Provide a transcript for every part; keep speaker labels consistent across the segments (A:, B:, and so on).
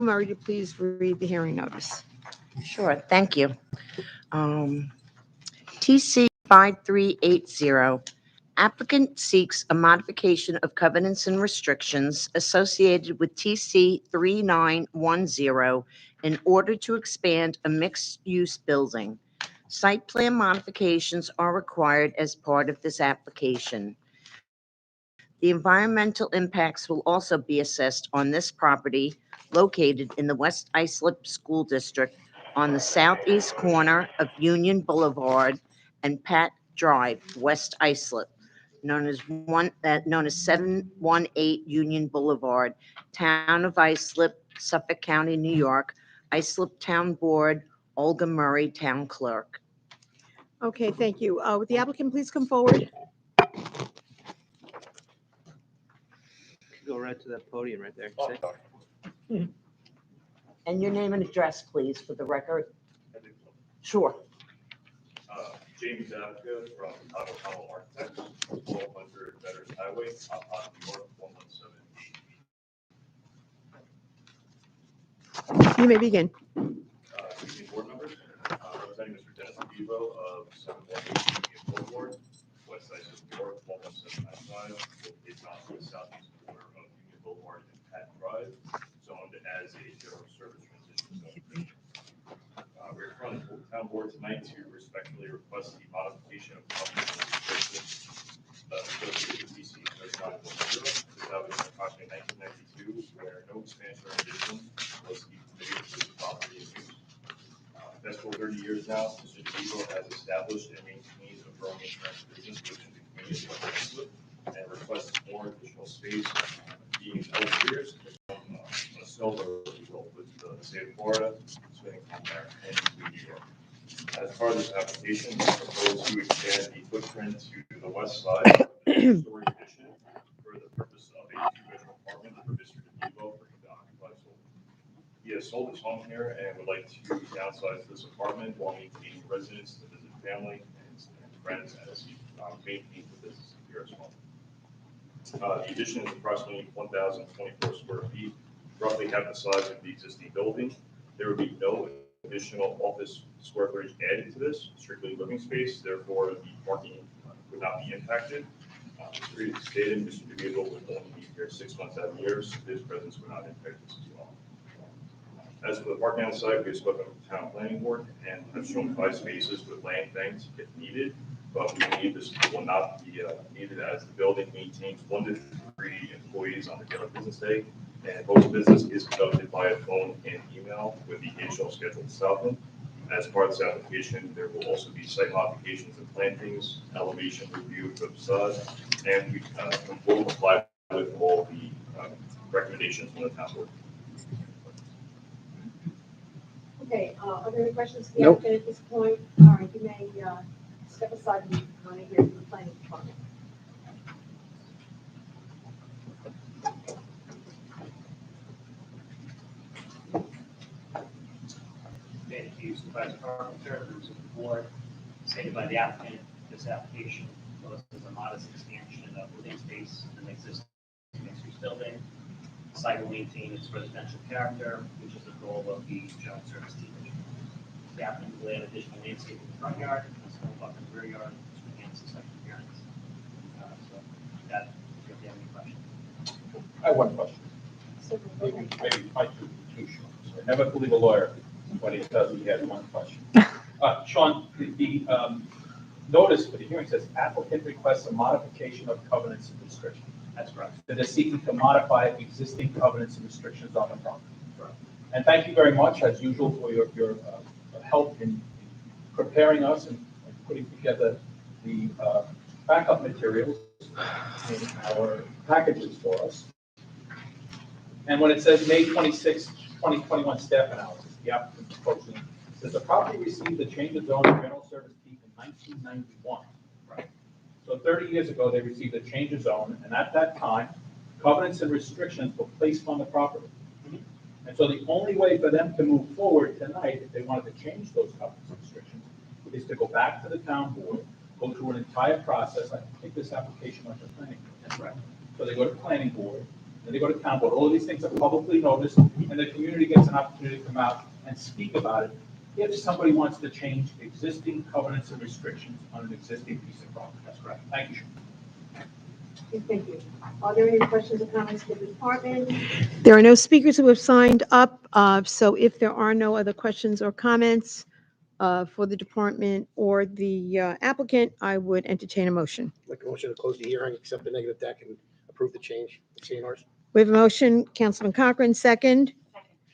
A: Murray to please read the hearing notice.
B: Sure, thank you. TC 5380, applicant seeks a modification of covenants and restrictions associated with TC 3910 in order to expand a mixed-use building. Site plan modifications are required as part of this application. The environmental impacts will also be assessed on this property located in the West Islip School District on the southeast corner of Union Boulevard and Pat Drive, West Islip, known as 718 Union Boulevard, Town of Islip, Suffolk County, New York. Islip Town Board, Olga Murray, Town Clerk.
A: Okay, thank you. Would the applicant please come forward?
C: Go right to that podium right there.
B: And your name and address, please, for the record. Sure.
D: James Apka from Townboard Architects, 1200 Veterans Highway, New York, 117.
A: You may begin.
D: Evening board members, representing Mr. Dennis Vivo of 718 Union Boulevard, West Islip, New York, 11795, located on the southeast corner of Union Boulevard and Pat Drive, zoned as a general service transition zone. We're in front of the town board tonight to respectfully request the modification of covenants and restrictions associated with DC 3910, established in approximately 1992, where no expansion or addition was to be permitted to the property in use. That's for 30 years now. Mr. DeVivo has established and maintained a growing insurance business within the community of Islip and requests more additional space being upstairs a snowbird result with the state of Florida, swinging from there and to New York. As part of this application, we propose to expand the footprint to the west side of the two-story addition for the purpose of a two-bedroom apartment for Mr. DeVivo for him to occupy solely. He has sold his home here and would like to downsize this apartment while maintaining residence to visit family and friends as he maintains the business here as well. The addition is approximately 1,024 square feet, roughly half the size of the existing building. There would be no additional office square footage added to this, strictly living space. Therefore, the parking would not be impacted. As previously stated, Mr. DeVivo would only be here 6 months out of the year, so his presence would not impact this as well. As for the parking on site, we have spoken with the town planning board and have shown 5 spaces with land banks if needed, but we believe this will not be needed as the building maintains 1 to 3 employees on a daily business day, and most business is conducted via phone and email with the HL scheduled southland. As part of this application, there will also be site modifications and plantings, elevation review for the facade, and we will comply with all the recommendations from the town board.
E: Okay, are there any questions for the
A: Nope.
E: applicant at this point? All right, you may step aside and want to hear from the planning department.
F: Thank you, Supervisor Carpenter, members of the board. Stated by the applicant, this application proposes a modest expansion of living space in an existing mixed-use building. The site will maintain its residential character, which is the goal of the general service team. The applicant will add additional landscape in the front yard, and a small buffer in the rear yard, to enhance the site appearance. So that, if you have any questions.
G: I have one question.
E: So,
G: Maybe my two short. I never believe a lawyer when he says he has one question. Sean, the notice for the hearing says applicant requests a modification of covenants and restrictions.
F: That's correct.
G: That they're seeking to modify existing covenants and restrictions on the property.
F: Correct.
G: And thank you very much, as usual, for your help in preparing us and putting together the backup materials in our packages for us. And when it says May 26, 2021 staff analysis, the applicant proposing says the property received a change of zone and general service peak in 1991.
F: Right.
G: So 30 years ago, they received a change of zone, and at that time, covenants and restrictions were placed on the property. And so the only way for them to move forward tonight, if they wanted to change those covenants and restrictions, is to go back to the town board, go through an entire process. I think this application went to planning board.
F: That's right.
G: So they go to planning board, then they go to Townboard. All of these things are publicly noticed, and the community gets an opportunity to come out and speak about it if somebody wants to change existing covenants and restrictions on an existing piece of property. That's correct. Thank you, Sean.
E: Okay, thank you. Are there any questions or comments for the department?
A: There are no speakers who have signed up, so if there are no other questions or comments for the department or the applicant, I would entertain a motion.
C: Make a motion to close the hearing, accept the negative deck, and approve the change, CNRs.
A: We have a motion, Councilman Cochran, second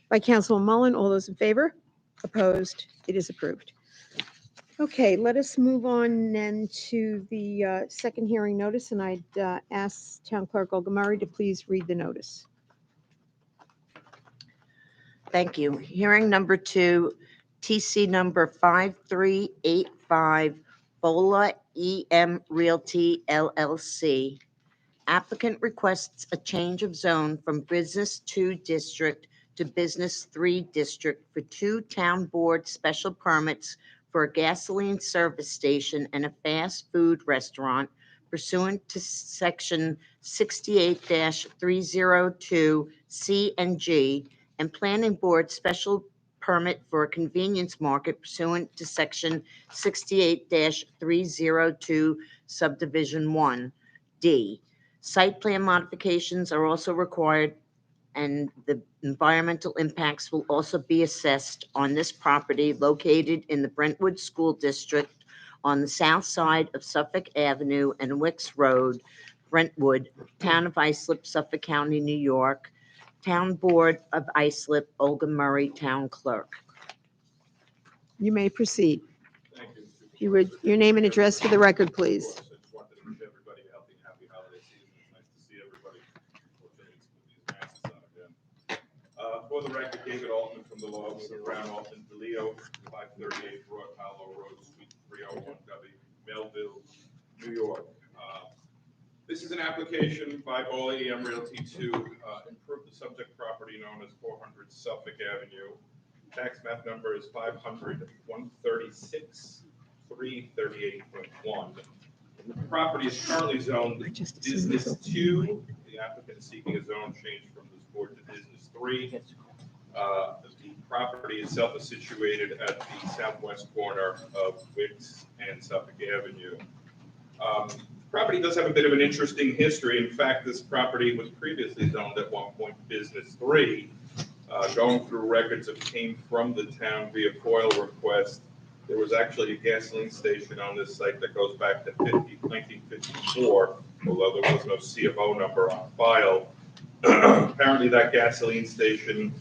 A: by Councilman Mullen. All those in favor? Opposed? It is approved. Okay, let us move on then to the second hearing notice, and I'd ask Town Clerk Olga Murray to please read the notice.
B: Thank you. Hearing number 2, TC number 5385, Bola EM Realty LLC. Applicant requests a change of zone from Business 2 District to Business 3 District for 2 Town Board special permits for a gasoline service station and a fast food restaurant pursuant to Section 68-302 C and G, and Planning Board special permit for a convenience market pursuant to Section 68-302 Subdivision 1 D. Site plan modifications are also required, and the environmental impacts will also be assessed on this property located in the Brentwood School District on the south side of Suffolk Avenue and Wicks Road, Brentwood, Town of Islip, Suffolk County, New York. Town Board of Islip, Olga Murray, Town Clerk.
A: You may proceed.
D: Thank you.
A: If you would, your name and address for the record, please.
D: I just wanted to wish everybody a healthy, happy holiday season. It's nice to see everybody. Unfortunately, it's put these masks on again. For the record, David Altman from the law firm of Brown Altman DeLeo, 538 Broad Hollow Road, Suite 301W, Melville, New York. This is an application by Bola EM Realty to improve the subject property known as 400 Suffolk Avenue. Tax map number is 500-136-338.1. The property is currently zoned Business 2. The applicant is seeking a zone change from this board to Business 3. The property itself is situated at the southwest corner of Wicks and Suffolk Avenue. Property does have a bit of an interesting history. In fact, this property was previously zoned at one point Business 3. Going through records that came from the town via FOIL request, there was actually a gasoline station on this site that goes back to 1954, although there was no C of O number on file. Apparently that gasoline station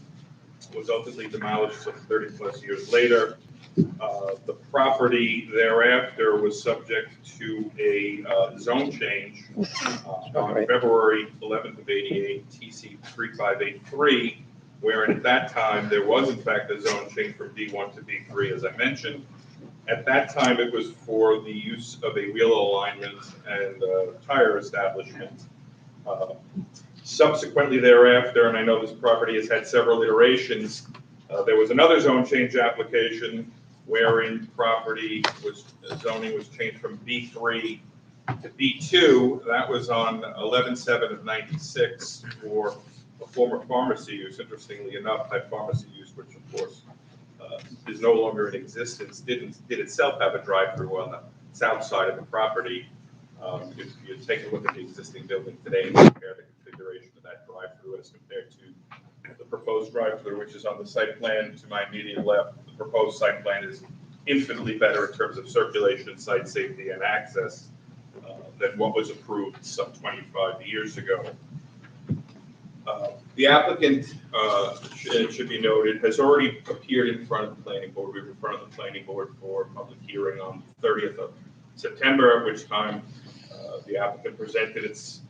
D: was ultimately demolished some 30 plus years later. The property thereafter was subject to a zone change on February 11th of 88, TC 3583, wherein at that time there was in fact a zone change from B1 to B3, as I mentioned. At that time, it was for the use of a wheel alignment and tire establishment. Subsequently thereafter, and I know this property has had several iterations, there was another zone change application wherein property zoning was changed from B3 to B2. That was on 11/7 of 96 for a former pharmacy use. Interestingly enough, that pharmacy use, which of course is no longer in existence, did itself have a drive-through on the south side of the property. If you take a look at the existing building today and compare the configuration of that drive-through as compared to the proposed drive-through, which is on the site plan to my immediate left, the proposed site plan is infinitely better in terms of circulation, site safety, and access than what was approved some 25 years ago. The applicant, it should be noted, has already appeared in front of the planning board. We were in front of the planning board for public hearing on the 30th of September, at which time the applicant presented its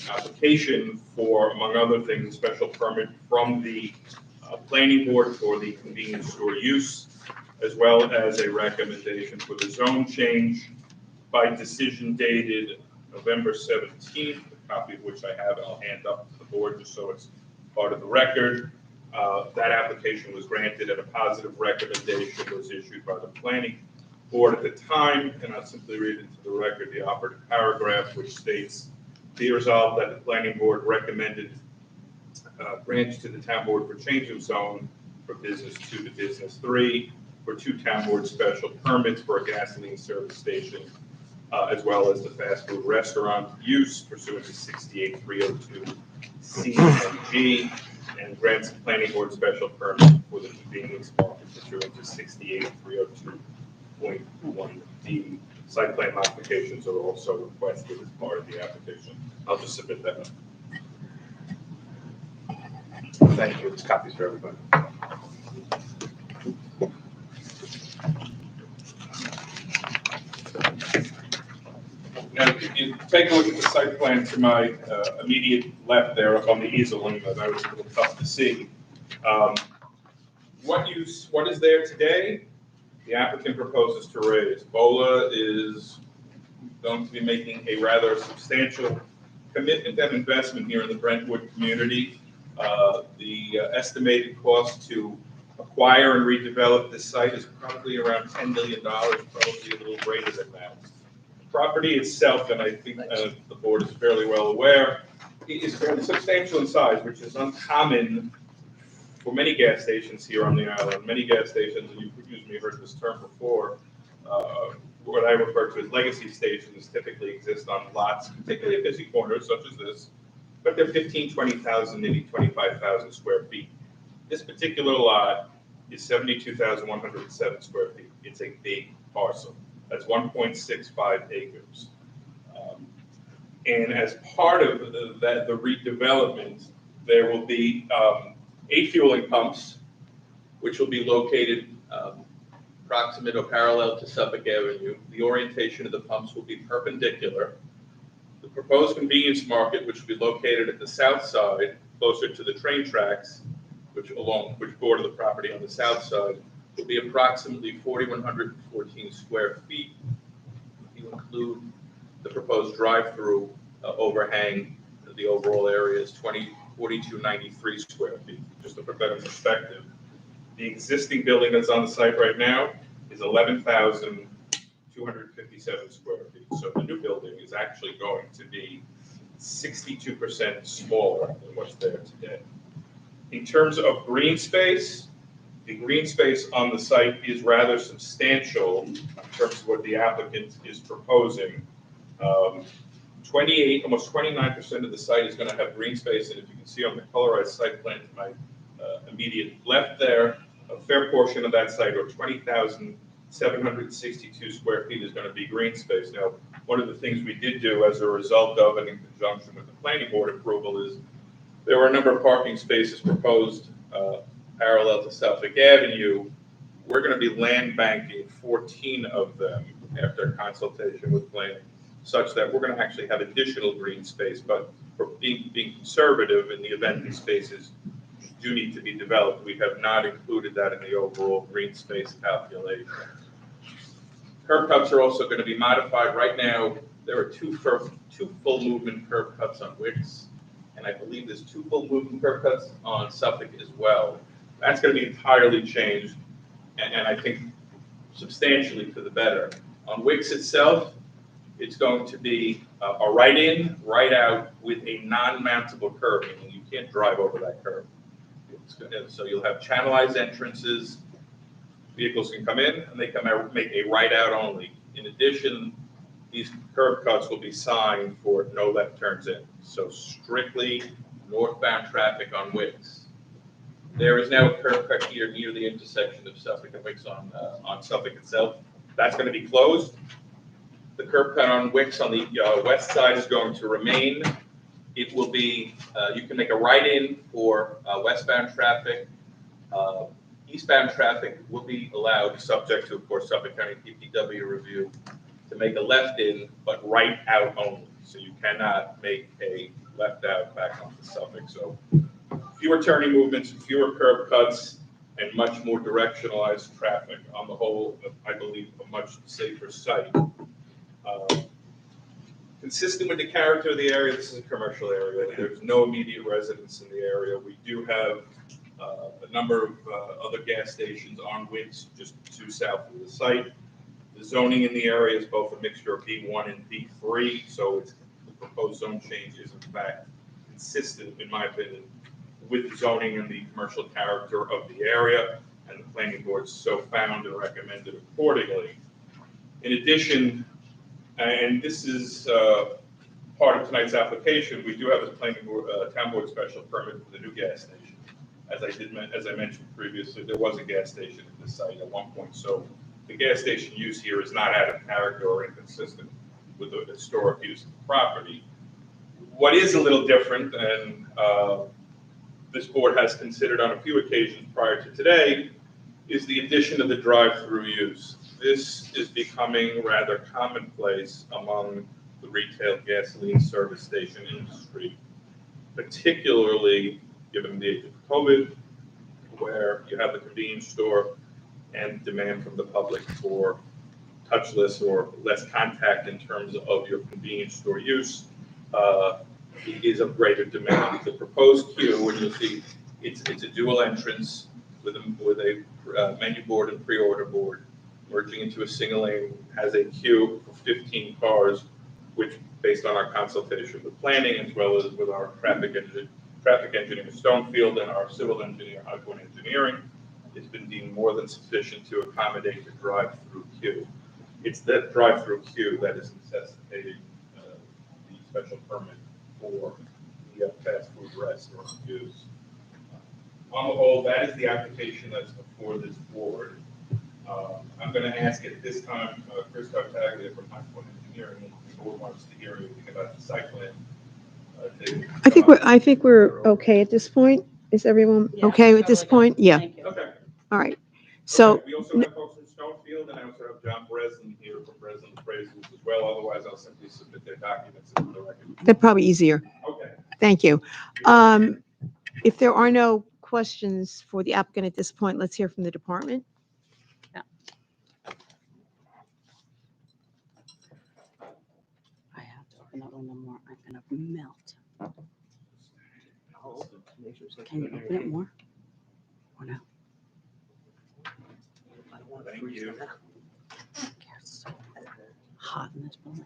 D: application for, among other things, a special permit from the planning board for the convenience store use, as well as a recommendation for the zone change by decision dated November 17th, a copy of which I have and I'll hand up to the board just so it's part of the record. That application was granted and a positive recommendation was issued by the planning board at the time, and I'll simply read into the record the operative paragraph, which states,
H: Be resolved that the planning board recommended grants to the town board for change of zone for business 2 to business 3, for 2 town board special permits for a gasoline service station, as well as the fast food restaurant use pursuant to 68302 C and G, and grants the planning board special permit for the convenience market pursuant to 68302.1D. Site plan modifications are also requested as part of the application. I'll just submit that. Thank you. It's copies for everybody. Now, if you take a look at the site plan to my immediate left there up on the easel, and that was a little tough to see. What is there today? The applicant proposes to raise. BOLA is going to be making a rather substantial commitment and investment here in the Brentwood community. The estimated cost to acquire and redevelop this site is probably around $10 million, probably a little greater than that. The property itself, and I think the board is fairly well aware, is fairly substantial in size, which is uncommon for many gas stations here on the island. Many gas stations, and you've usually heard this term before, what I refer to as legacy stations typically exist on lots, particularly at busy corners such as this, but they're 15, 20,000, maybe 25,000 square feet. This particular lot is 72,107 square feet. It's a big parcel. That's 1.65 acres. And as part of the redevelopment, there will be 8 fueling pumps, which will be located proximate or parallel to Suffolk Avenue. The orientation of the pumps will be perpendicular. The proposed convenience market, which will be located at the south side, closer to the train tracks, which border the property on the south side, will be approximately 4,114 square feet. If you include the proposed drive-through overhang, the overall area is 4,293 square feet. Just to put that in perspective, the existing building that's on the site right now is 11,257 square feet. So the new building is actually going to be 62% smaller than what's there today. In terms of green space, the green space on the site is rather substantial in terms of what the applicant is proposing. almost 29% of the site is going to have green space, and if you can see on the colorized site plan to my immediate left there, a fair portion of that site, or 20,762 square feet, is going to be green space. Now, one of the things we did do as a result of and in conjunction with the planning board approval is there were a number of parking spaces proposed parallel to Suffolk Avenue. We're going to be land banking 14 of them after consultation with planning, such that we're going to actually have additional green space, but for being conservative in the event these spaces do need to be developed, we have not included that in the overall green space calculation. Curb cuts are also going to be modified. Right now, there are two full movement curb cuts on Wicks, and I believe there's 2 full movement curb cuts on Suffolk as well. That's going to be entirely changed, and I think substantially for the better. On Wicks itself, it's going to be a right in, right out with a non-mountable curb, meaning you can't drive over that curb. So you'll have channelized entrances. Vehicles can come in and they come out, make a right out only. In addition, these curb cuts will be signed for no left turns in. So strictly northbound traffic on Wicks. There is now a curb cut here near the intersection of Suffolk and Wicks on Suffolk itself. That's going to be closed. The curb cut on Wicks on the west side is going to remain. It will be, you can make a right-in for westbound traffic. Eastbound traffic will be allowed, subject to, of course, Suffolk County DPW review, to make a left-in, but right out only. So you cannot make a left out back onto Suffolk. So fewer turning movements, fewer curb cuts, and much more directionalized traffic. On the whole, I believe a much safer site. Consistent with the character of the area, this is a commercial area. There's no immediate residents in the area. We do have a number of other gas stations on Wicks just due south of the site. The zoning in the area is both a mixture of B1 and B3, so it's proposed zone change is in fact consistent, in my opinion, with zoning and the commercial character of the area, and the planning board so found and recommended accordingly. In addition, and this is part of tonight's application, we do have a planning board, town board special permit for the new gas station. As I mentioned previously, there was a gas station at this site at one point, so the gas station use here is not out of character or inconsistent with the historic use of the property. What is a little different, and this board has considered on a few occasions prior to today, is the addition of the drive-through use. This is becoming rather commonplace among the retail gasoline service station industry, particularly given the age of COVID, where you have the convenience store and demand from the public for touchless or less contact in terms of your convenience store use is of greater demand. The proposed queue, which you'll see, it's a dual entrance with a menu board and pre-order board merging into a single lane, has a queue of 15 cars, which, based on our consultation with planning as well as with our traffic engineer Stonefield and our civil engineer Hudwin Engineering, it's been deemed more than sufficient to accommodate the drive-through queue. It's that drive-through queue that is necessitating the special permit for the fast food restaurant use. On the whole, that is the application that's before this board. I'm going to ask at this time, Chris Tartaglia from Hudwin Engineering, if the board wants to hear anything about the site plan.
A: I think we're okay at this point. Is everyone
I: Yeah,
A: okay at this
I: totally good.
A: point? Yeah,
I: Thank you.
H: Okay.
A: all right. So,
H: Okay, we also have folks from Stonefield, and I also have John Breslin here from Breslin Appraisals as well. Otherwise, I'll simply submit their documents into the record.
A: that's probably easier.
H: Okay.
A: Thank you. If there are no questions for the applicant at this point, let's hear from the department.
I: I have to open that window more. I'm gonna melt. Can you open it more? Or no?
H: Thank you.
I: It's so hot in this building.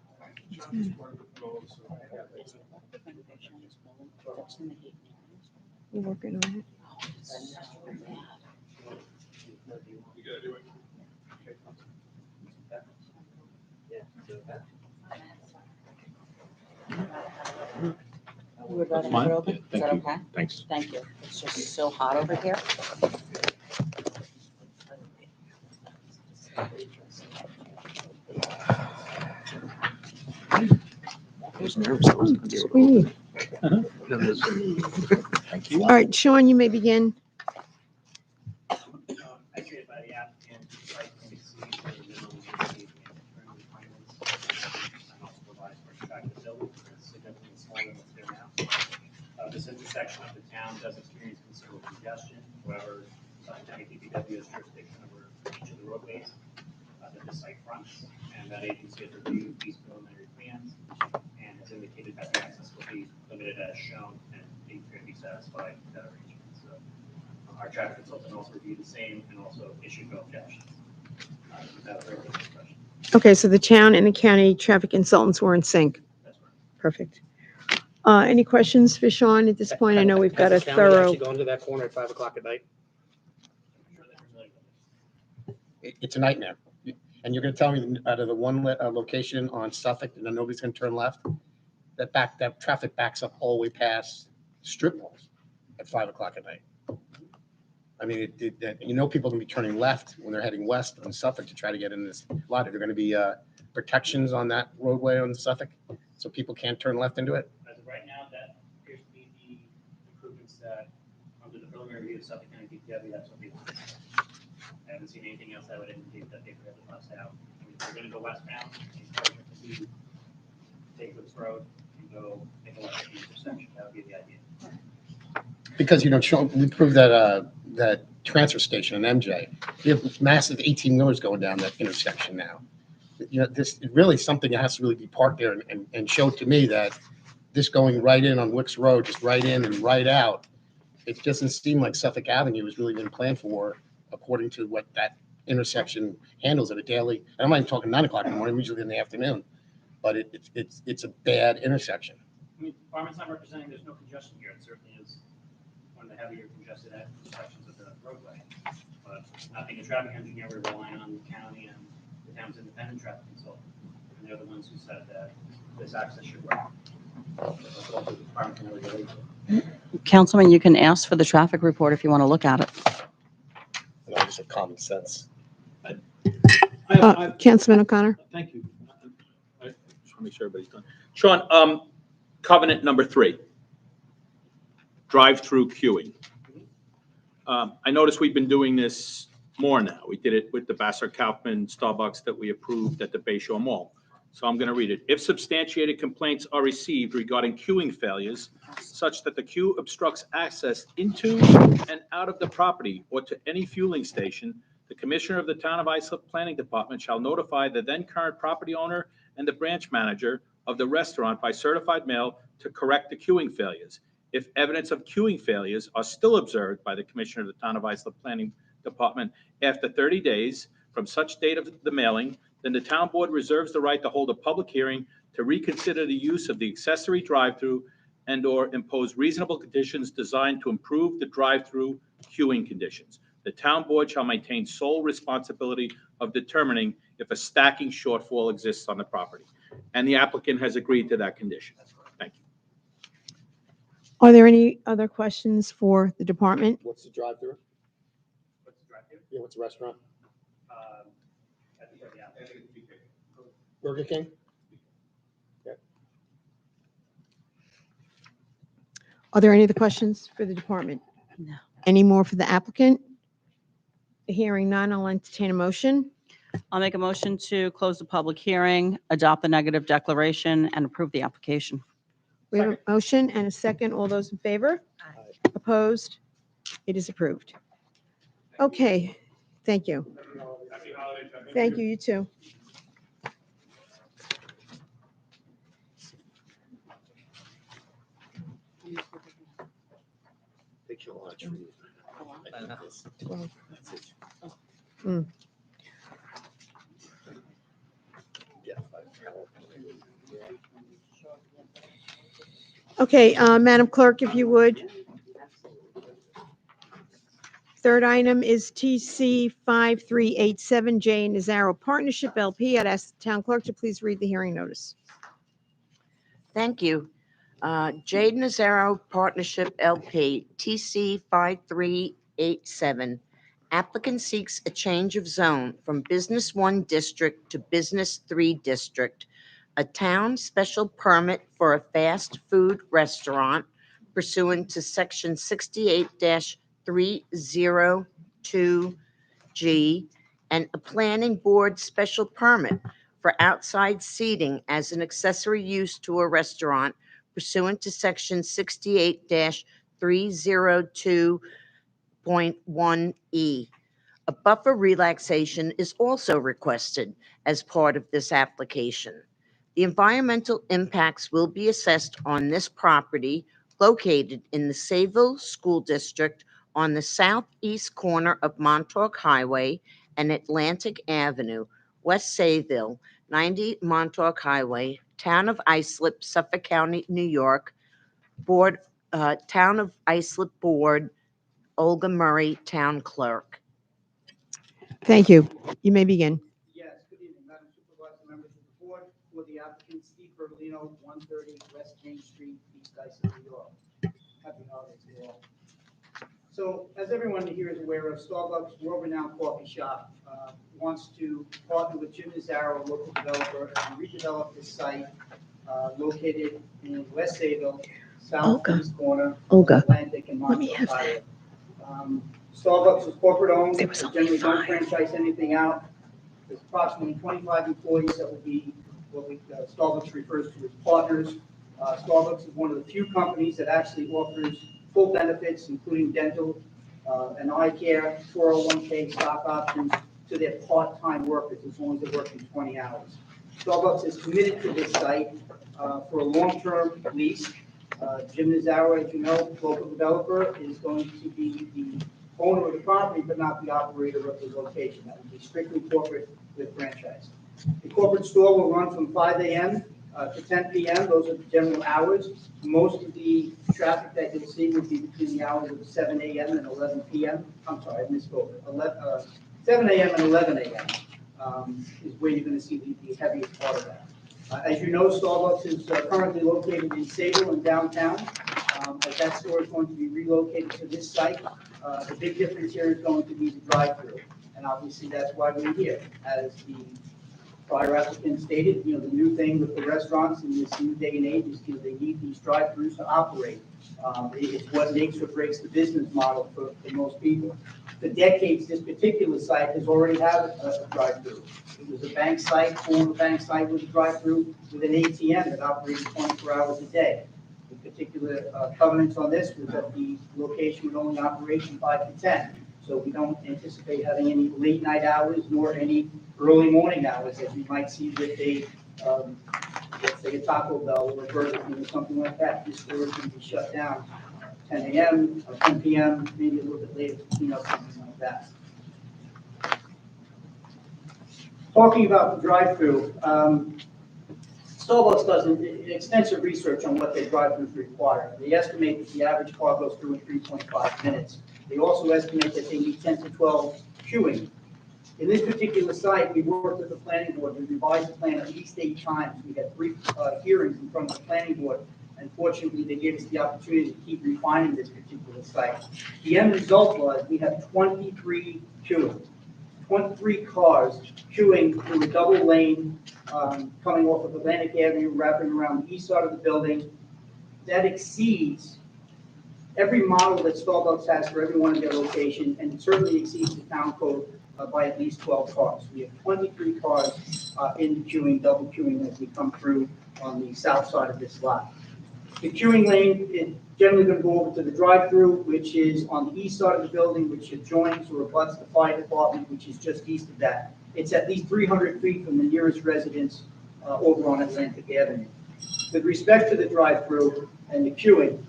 A: We're working on it.
I: Oh, it's so bad.
H: You gotta do it.
I: We would rather
J: That's
I: have it
J: fine.
I: open.
J: Yeah,
I: Is that
J: thank you.
I: okay?
J: Thanks.
I: Thank you. It's just so hot over here.
A: Sweet.
J: Thank you.
A: All right, Sean, you may begin.
F: I created by the applicant, site can exceed the minimum landscaping and trimming requirements. And also provides for attractive building, it's significantly smaller than what's there now. This intersection of the town does experience considerable congestion, however, County DPW has jurisdiction over each of the roadways that this site fronts, and that agency has reviewed these preliminary plans and has indicated that the access will be limited as shown and they could be satisfied with that arrangement. So our traffic consultant also reviewed the same and also issued no objections. Without further discussion.
A: Okay, so the town and the county traffic consultants were in sync.
F: That's right.
A: Perfect. Any questions for Sean at this point? I know we've got a
C: Has the county
A: thorough.
C: actually gone to that corner at 5 o'clock at night?
F: I'm sure they're familiar with it.
C: It's a nightmare. And you're gonna tell me out of the one location on Suffolk, and then nobody's gonna turn left? That traffic backs up all the way past strip malls at 5 o'clock at night. I mean, people can be turning left when they're heading west on Suffolk to try to get in this lot. Are there gonna be protections on that roadway on Suffolk so people can't turn left into it?
F: As of right now, that appears to be the improvements that, under the preliminary review of Suffolk County DPW, that's what they want. I haven't seen anything else that would indicate that they forgot to bust out. I mean, if they're gonna go westbound, it's closer to take Woods Road and go take a left at the intersection, that would be the idea.
C: Because, we proved that transfer station in MJ, you have massive 18-wheelers going down that intersection now. This is really something that has to really be parked there and show to me that this going right in on Wicks Road, just right in and right out, it doesn't seem like Suffolk Avenue has really been planned for according to what that intersection handles at a daily, and I'm not even talking 9 o'clock in the morning, usually in the afternoon. but it's a bad intersection.
F: I mean, Department's not representing there's no congestion here. It certainly is one of the heavier congested sections of the roadway. But not being a traffic engineer, we're relying on the county and the town's independent traffic consultant. And they're the ones who said that this access should work. That's what the department can really relate to.
I: Councilman, you can ask for the traffic report if you want to look at it.
C: You know, just a common sense.
A: Councilman O'Connor?
G: Thank you. I just want to make sure everybody's done. Sean, covenant number 3, drive-through queuing. I noticed we've been doing this more now. We did it with the Vassar Kaufman Starbucks that we approved at the Bay Shore Mall. So I'm going to read it. If substantiated complaints are received regarding queuing failures such that the queue obstructs access into and out of the property or to any fueling station, the Commissioner of the Town of Islip Planning Department shall notify the then current property owner and the branch manager of the restaurant by certified mail to correct the queuing failures. If evidence of queuing failures are still observed by the Commissioner of the Town of Islip Planning Department after 30 days from such date of the mailing, then the Town Board reserves the right to hold a public hearing to reconsider the use of the accessory drive-through and/or impose reasonable conditions designed to improve the drive-through queuing conditions. The Town Board shall maintain sole responsibility of determining if a stacking shortfall exists on the property. And the applicant has agreed to that condition. Thank you.
A: Are there any other questions for the department?
C: What's the drive-through?
F: What's the drive-through?
C: Yeah, what's the restaurant?
F: I think, yeah.
C: Burger King?
A: Are there any other questions for the department?
I: No.
A: Any more for the applicant? Hearing none, I'll entertain a motion.
I: I'll make a motion to close the public hearing, adopt the negative declaration, and approve the application.
A: We have a motion and a second. All those in favor? Opposed? It is approved. Okay, thank you.
H: Happy holidays.
A: Thank you, you too.
C: They kill a lot of trees. I think this-
A: 12.
C: that's it.
A: Mm.
C: Yeah.
A: Okay, Madam Clerk, if you would. Third item is TC 5387 J Nazaro Partnership LP. I'd ask the town clerk to please read the hearing notice.
B: Thank you. Jade Nazaro Partnership LP, TC 5387. Applicant seeks a change of zone from Business 1 District to Business 3 District, a town special permit for a fast food restaurant pursuant to Section 68-302G, and a planning board special permit for outside seating as an accessory use to a restaurant pursuant to Section 68-302.1E. A buffer relaxation is also requested as part of this application. The environmental impacts will be assessed on this property located in the Sayville School District on the southeast corner of Montauk Highway and Atlantic Avenue, West Sayville, 90 Montauk Highway, Town of Islip, Suffolk County, New York, Board, Town of Islip Board, Olga Murray, Town Clerk.
A: Thank you. You may begin.
J: Yes, good evening, Madam Supervisor, members of the board. For the applicant, Steve Berlino, 130 West Main Street, East Islip, New York. Happy holidays to all. So, as everyone here is aware of, Starbucks, world-renowned coffee shop, wants to partner with Jim Nazaro, a local developer, and redevelop this site located in West Sayville, southeast corner of Atlantic and Montauk Highway. Starbucks is corporate owned. They generally don't franchise anything out. There's approximately 25 employees that will be what Starbucks refers to as partners. Starbucks is one of the few companies that actually offers full benefits, including dental and eye care, 401k, stock options to their part-time workers as long as they're working 20 hours. Starbucks is committed to this site for a long-term lease. Jim Nazaro, as you know, local developer, is going to be the owner of the property, but not the operator of the location. That would be strictly corporate with franchise. The corporate store will run from 5 a.m. to 10 p.m. Those are the general hours. Most of the traffic that you'll see would be between the hours of 7 a.m. and 11 p.m. I'm sorry, I misspoke. 7 a.m. and 11 a.m. Is where you're going to see the heaviest part of that. As you know, Starbucks is currently located in Sable in downtown. As that store is going to be relocated to this site, the big difference here is going to be the drive-through. And obviously, that's why we're here. As the prior applicant stated, the new thing with the restaurants in this new day and age is they need these drive-throughs to operate. It's what makes or breaks the business model for most people. For decades, this particular site has already had a drive-through. It was a bank site, former bank site with a drive-through with an ATM that operated 24 hours a day. The particular covenants on this was that the location would only operate from 5 to 10. So we don't anticipate having any late night hours nor any early morning hours as you might see with a, let's say a Taco Bell or a Burger King or something like that. This store is going to be shut down 10 a.m. or 10 p.m., maybe a little bit later, something like that. Talking about the drive-through, Starbucks does extensive research on what their drive-throughs require. They estimate that the average car goes through in 3.5 minutes. They also estimate that they need 10 to 12 queuing. In this particular site, we worked with the planning board. We revised the plan at least 8 times. We had 3 hearings in front of the planning board. Unfortunately, they gave us the opportunity to keep refining this particular site. The end result was we have 23 queuing, 23 cars queuing through a double lane coming off of Atlantic Avenue, wrapping around the east side of the building. That exceeds every model that Starbucks has for every one of their locations, and it certainly exceeds the town code by at least 12 cars. We have 23 cars in the queuing, double queuing as we come through on the south side of this lot. The queuing lane is generally going to go over to the drive-through, which is on the east side of the building, which adjoins or abuts the fire department, which is just east of that. It's at least 300 feet from the nearest residence over on Atlantic Avenue. With respect to the drive-through and the queuing,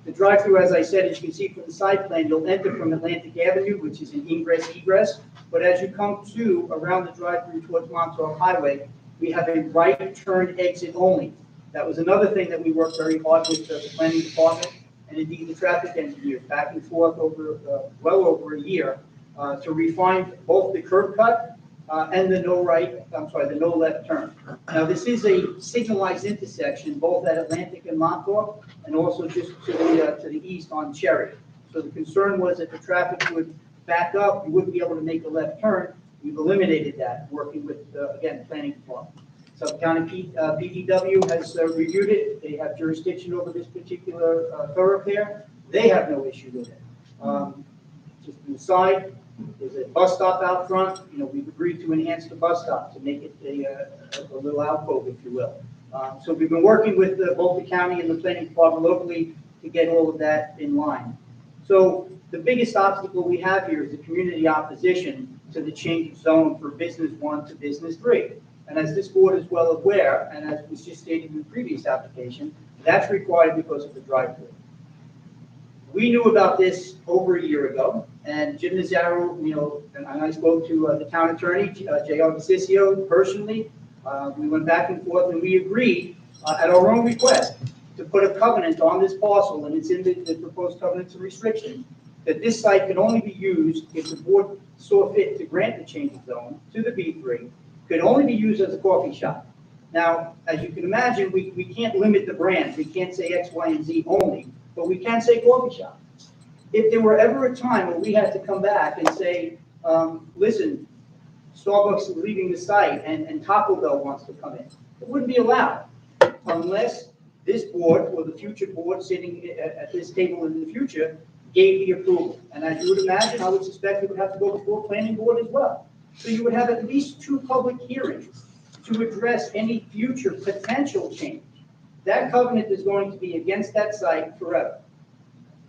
J: the drive-through, as I said, as you can see from the side plan, you'll enter from Atlantic Avenue, which is an ingress-egress. But as you come to around the drive-through towards Montauk Highway, we have a right turn exit only. That was another thing that we worked very hard with the planning department and indeed the traffic engineers back and forth over well over a year to refine both the curb cut and the no left turn. Now this is a signalized intersection both at Atlantic and Montauk and also just to the east on Cherry. So the concern was that the traffic would back up, you wouldn't be able to make a left turn. We've eliminated that working with again planning department. Suffolk County PDW has reviewed it. They have jurisdiction over this particular thoroughfare. They have no issue with it. Just on the side, there's a bus stop out front. We've agreed to enhance the bus stop to make it a little alcove, if you will. So we've been working with both the county and the planning department locally to get all of that in line. So the biggest obstacle we have here is the community opposition to the change of zone for business 1 to business 3. And as this board is well aware, and as was just stated in the previous application, that's required because of the drive-through. We knew about this over a year ago, and Jim Nazaro, and I spoke to the town attorney, J.R. DeCiccio, personally. We went back and forth, and we agreed at our own request to put a covenant on this parcel, and it's in the proposed covenants of restriction, that this site can only be used if the board saw fit to grant the change of zone to the B3, could only be used as a coffee shop. Now, as you can imagine, we can't limit the brands. We can't say X, Y, and Z only, but we can say coffee shop. If there were ever a time where we had to come back and say, listen, Starbucks is leaving the site and Taco Bell wants to come in, it wouldn't be allowed unless this board or the future board sitting at this table in the future gave the approval. And as you would imagine, I would suspect it would have to go before planning board as well. So you would have at least 2 public hearings to address any future potential change. That covenant is going to be against that site forever.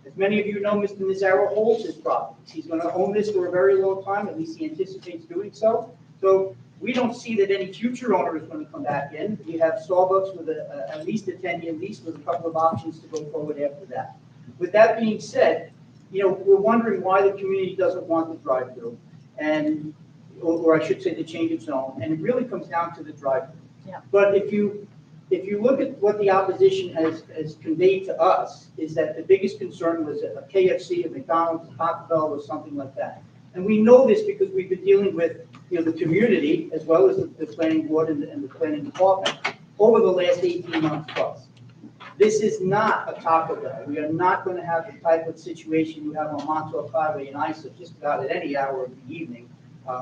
J: As many of you know, Mr. Nazaro holds his properties. He's going to own this for a very long time, at least he anticipates doing so. So we don't see that any future owner is going to come back in. We have Starbucks with at least a 10-year lease with a couple of options to go forward after that. With that being said, we're wondering why the community doesn't want the drive-through. Or I should say the change of zone, and it really comes down to the drive-through.
I: Yeah.
J: But if you if you look at what the opposition has conveyed to us, is that the biggest concern was a KFC, a McDonald's, a Taco Bell, or something like that. And we know this because we've been dealing with, the community, as well as the planning board and the planning department, over the last 18 months plus. This is not a Taco Bell. We are not going to have the type of situation you have on Montauk Highway in ISA just about at any hour of the evening.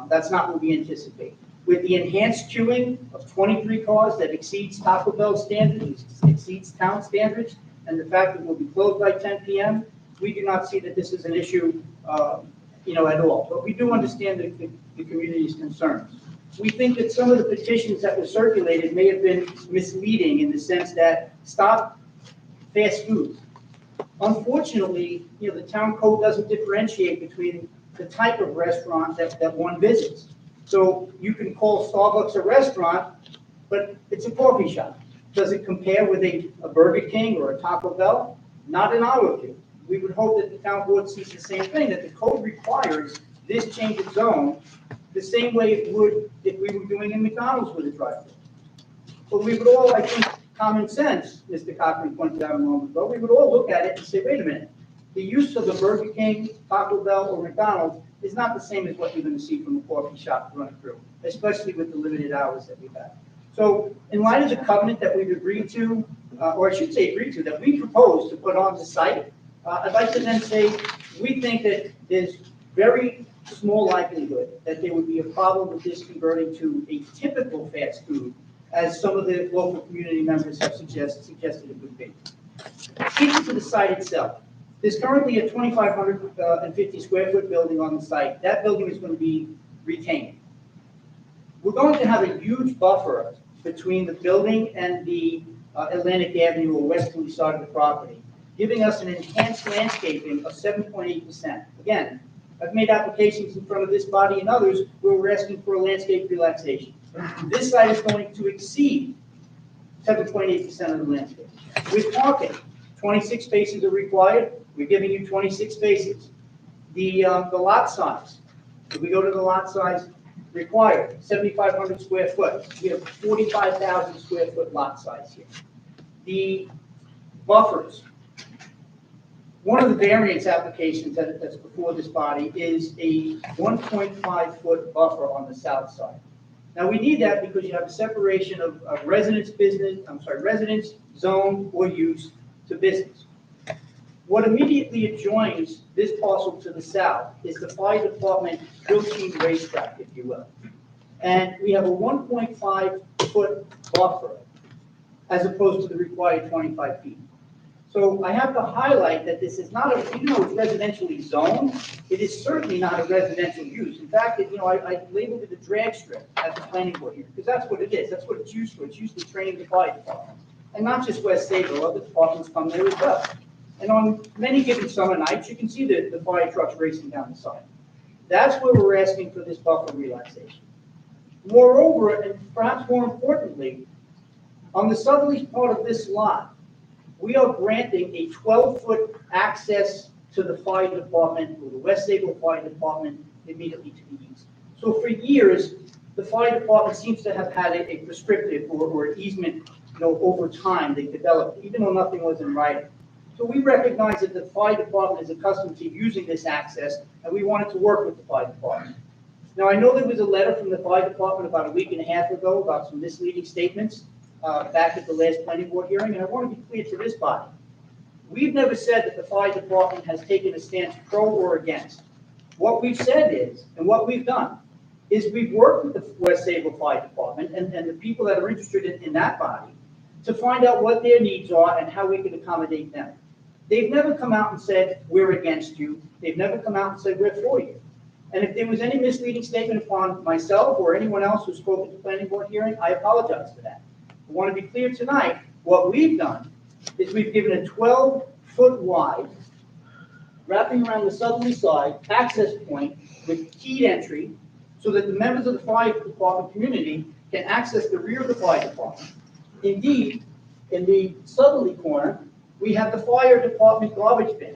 J: That's not what we anticipate. With the enhanced queuing of 23 cars that exceeds Taco Bell standards, exceeds town standards, and the fact that we'll be closed by 10 p.m., we do not see that this is an issue, at all. But we do understand the community's concerns. We think that some of the petitions that were circulated may have been misleading in the sense that stop fast food. Unfortunately, the town code doesn't differentiate between the type of restaurant that one visits. So you can call Starbucks a restaurant, but it's a coffee shop. Does it compare with a Burger King or a Taco Bell? Not in our view. We would hope that the town board sees the same thing, that the code requires this change of zone the same way it would if we were doing in McDonald's with a drive-thru. But we would all, I think, common sense, Mr. Cochran pointed out a moment ago, we would all look at it and say, wait a minute, the use of the Burger King, Taco Bell, or McDonald's is not the same as what you're going to see from a coffee shop running through, especially with the limited hours that we have. So in light of the covenant that we've agreed to, or I should say agreed to, that we propose to put on the site, I'd like to then say we think that there's very small likelihood that there would be a problem with this converting to a typical fast food, as some of the local community members have suggested it would be. Speaking to the site itself, there's currently a 2,550 square foot building on the site. That building is going to be retained. We're going to have a huge buffer between the building and the Atlantic Avenue or westerly side of the property, giving us an enhanced landscaping of 7.8%. Again, I've made applications in front of this body and others where we're asking for a landscape relaxation. This site is going to exceed 7.8% of the landscape. With parking, 26 spaces are required. We're giving you 26 spaces. The lot size, if we go to the lot size required, 7,500 square foot. We have 45,000 square foot lot size here. The buffers. One of the variance applications that's before this body is a 1.5 foot buffer on the south side. Now we need that because you have a separation of residence zone or use to business. What immediately adjoins this parcel to the south is the fire department drill team racetrack, if you will. And we have a 1.5 foot buffer as opposed to the required 25 feet. So I have to highlight that this is not even though it's residentially zoned, it is certainly not a residential use. In fact, I labeled it a drag strip at the planning board here, because that's what it is. That's what it's used for. It's used to train the fire department. And not just West Sable, other departments come there as well. And on many given summer nights, you can see the fire trucks racing down the side. That's where we're asking for this buffer relaxation. Moreover, and perhaps more importantly, on the southerly part of this lot, we are granting a 12-foot access to the fire department, or the West Sable Fire Department, immediately to the east. So for years, the fire department seems to have had a prescriptive or an easement, over time they developed, even though nothing was in writing. So we recognize that the fire department is accustomed to using this access, and we wanted to work with the fire department. Now, I know there was a letter from the fire department about a week and a half ago about some misleading statements back at the last planning board hearing, and I want to be clear to this body. We've never said that the fire department has taken a stance pro or against. What we've said is, and what we've done, is we've worked with the West Sable Fire Department and the people that are interested in that body to find out what their needs are and how we can accommodate them. They've never come out and said, we're against you. They've never come out and said, we're for you. And if there was any misleading statement upon myself or anyone else who spoke at the planning board hearing, I apologize for that. I want to be clear tonight, what we've done is we've given a 12-foot wide, wrapping around the southerly side, access point with keyed entry so that the members of the fire department community can access the rear of the fire department. Indeed, in the southerly corner, we have the fire department garbage bin.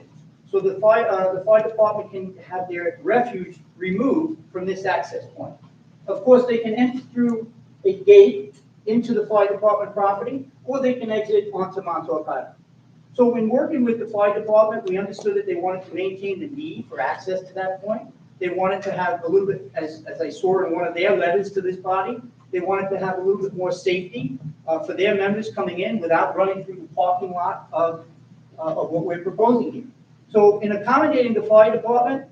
J: So the fire department can have their refuge removed from this access point. Of course, they can enter through a gate into the fire department property, or they can exit onto Montauk Island. So when working with the fire department, we understood that they wanted to maintain the need for access to that point. They wanted to have a little bit, as I saw in one of their letters to this body, they wanted to have a little bit more safety for their members coming in without running through the parking lot of what we're proposing here. So in accommodating the fire department,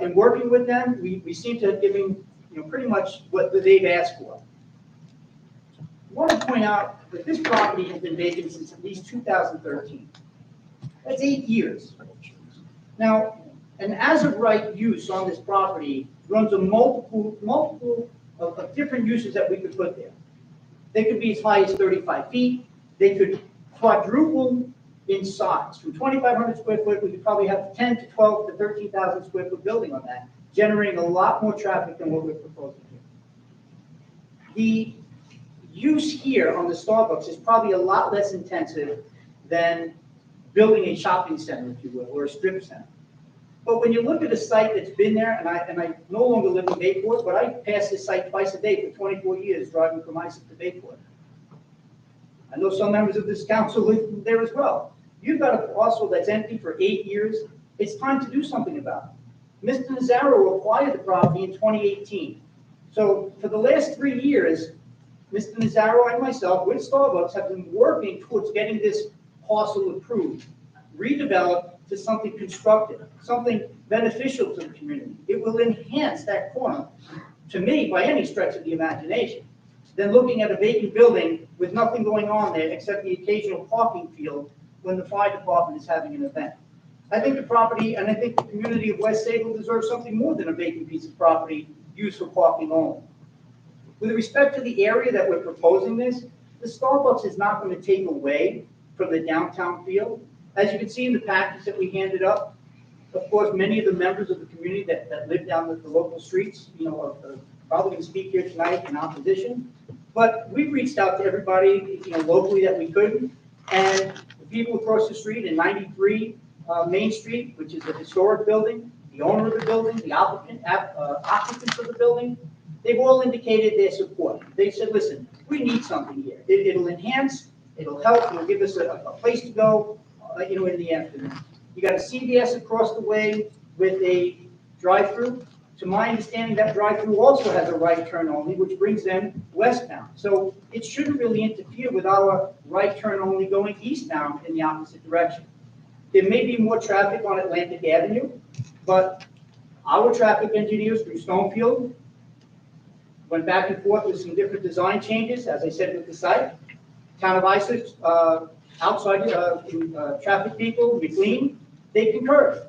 J: in working with them, we seem to have given, pretty much what they've asked for. I want to point out that this property has been vacant since at least 2013. That's 8 years. Now, an as-of-right use on this property runs a multiple of different uses that we could put there. They could be as high as 35 feet. They could quadruple in size. From 2,500 square foot, we could probably have 10 to 12 to 13,000 square foot building on that, generating a lot more traffic than what we're proposing here. The use here on the Starbucks is probably a lot less intensive than building a shopping center, if you will, or a strip center. But when you look at a site that's been there, and I no longer live in Bayport, but I pass this site twice a day for 24 years driving from Isaac to Bayport. I know some members of this council live there as well. You've got a parcel that's empty for 8 years. It's time to do something about it. Mr. Nazaro acquired the property in 2018. So for the last 3 years, Mr. Nazaro and myself with Starbucks have been working towards getting this parcel approved, redeveloped to something constructive, something beneficial to the community. It will enhance that corner, to me, by any stretch of the imagination, than looking at a vacant building with nothing going on there except the occasional parking field when the fire department is having an event. I think the property, and I think the community of West Sable deserves something more than a vacant piece of property used for parking only. With respect to the area that we're proposing this, the Starbucks is not going to take away from the downtown feel. As you can see in the package that we handed up, of course, many of the members of the community that live down the local streets, are probably going to speak here tonight in opposition. But we've reached out to everybody, locally that we could, and the people across the street in 93 Main Street, which is a historic building, the owner of the building, the occupants of the building, they've all indicated their support. They said, listen, we need something here. It'll enhance, it'll help, it'll give us a place to go, in the afternoon. You got a CVS across the way with a drive-through. To my understanding, that drive-through also has a right turn only, which brings them westbound. So it shouldn't really interfere with our right turn only going eastbound in the opposite direction. There may be more traffic on Atlantic Avenue, but our traffic engineers through Stonefield went back and forth with some different design changes, as I said, with the site. Town of Isaac, outside traffic people, McLean, they concurred.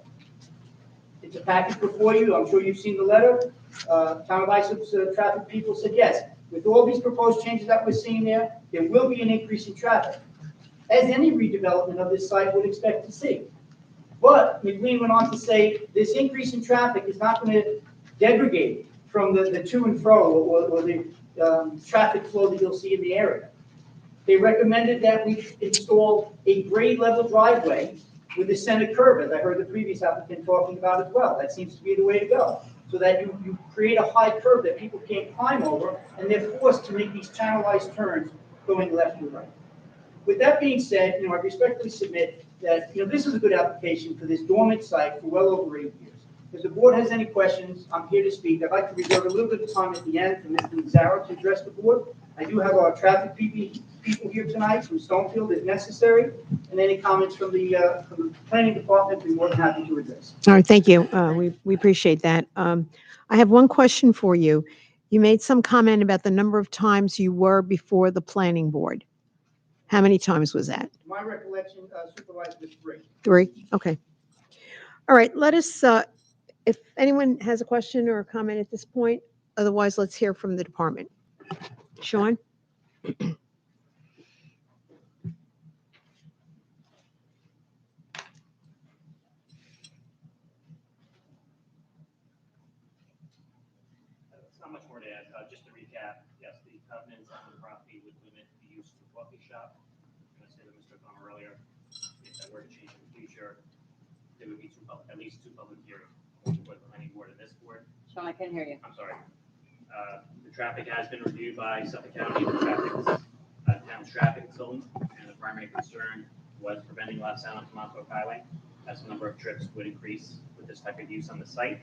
J: It's a package before you. I'm sure you've seen the letter. Town of Isaac's traffic people said, yes, with all these proposed changes that we're seeing there will be an increase in traffic, as any redevelopment of this site would expect to see. But McLean went on to say this increase in traffic is not going to degrade from the to and fro or the traffic flow that you'll see in the area. They recommended that we install a grade level driveway with a center curve, as I heard the previous applicant talking about as well. That seems to be the way to go, so that you create a high curve that people can't climb over, and they're forced to make these channelized turns going left or right. With that being said, I respectfully submit that, this is a good application for this dormant site for well over 8 years. If the board has any questions, I'm here to speak. I'd like to reserve a little bit of time at the end for Mr. Nazaro to address the board. I do have our traffic people here tonight from Stonefield if necessary, and any comments from the planning department, we're more than happy to address.
A: All right, thank you. We appreciate that. I have one question for you. You made some comment about the number of times you were before the planning board. How many times was that?
J: My recollection, Supervisor, was 3.
A: 3? Okay. All right, let us, if anyone has a question or a comment at this point, otherwise let's hear from the department. Sean?
F: Not much more to add. Just to recap, yes, the covenants on the property would limit the use of the coffee shop. As I said to Mr. Palmer earlier, if that were to change in the future, there would be at least 2 public hearings before the planning board and this board.
I: Sean, I can't hear you.
F: I'm sorry. The traffic has been reviewed by Suffolk County. The traffic town's traffic zone, and the primary concern was preventing left-hand onto Montauk Highway, as the number of trips would increase with this type of use on the site.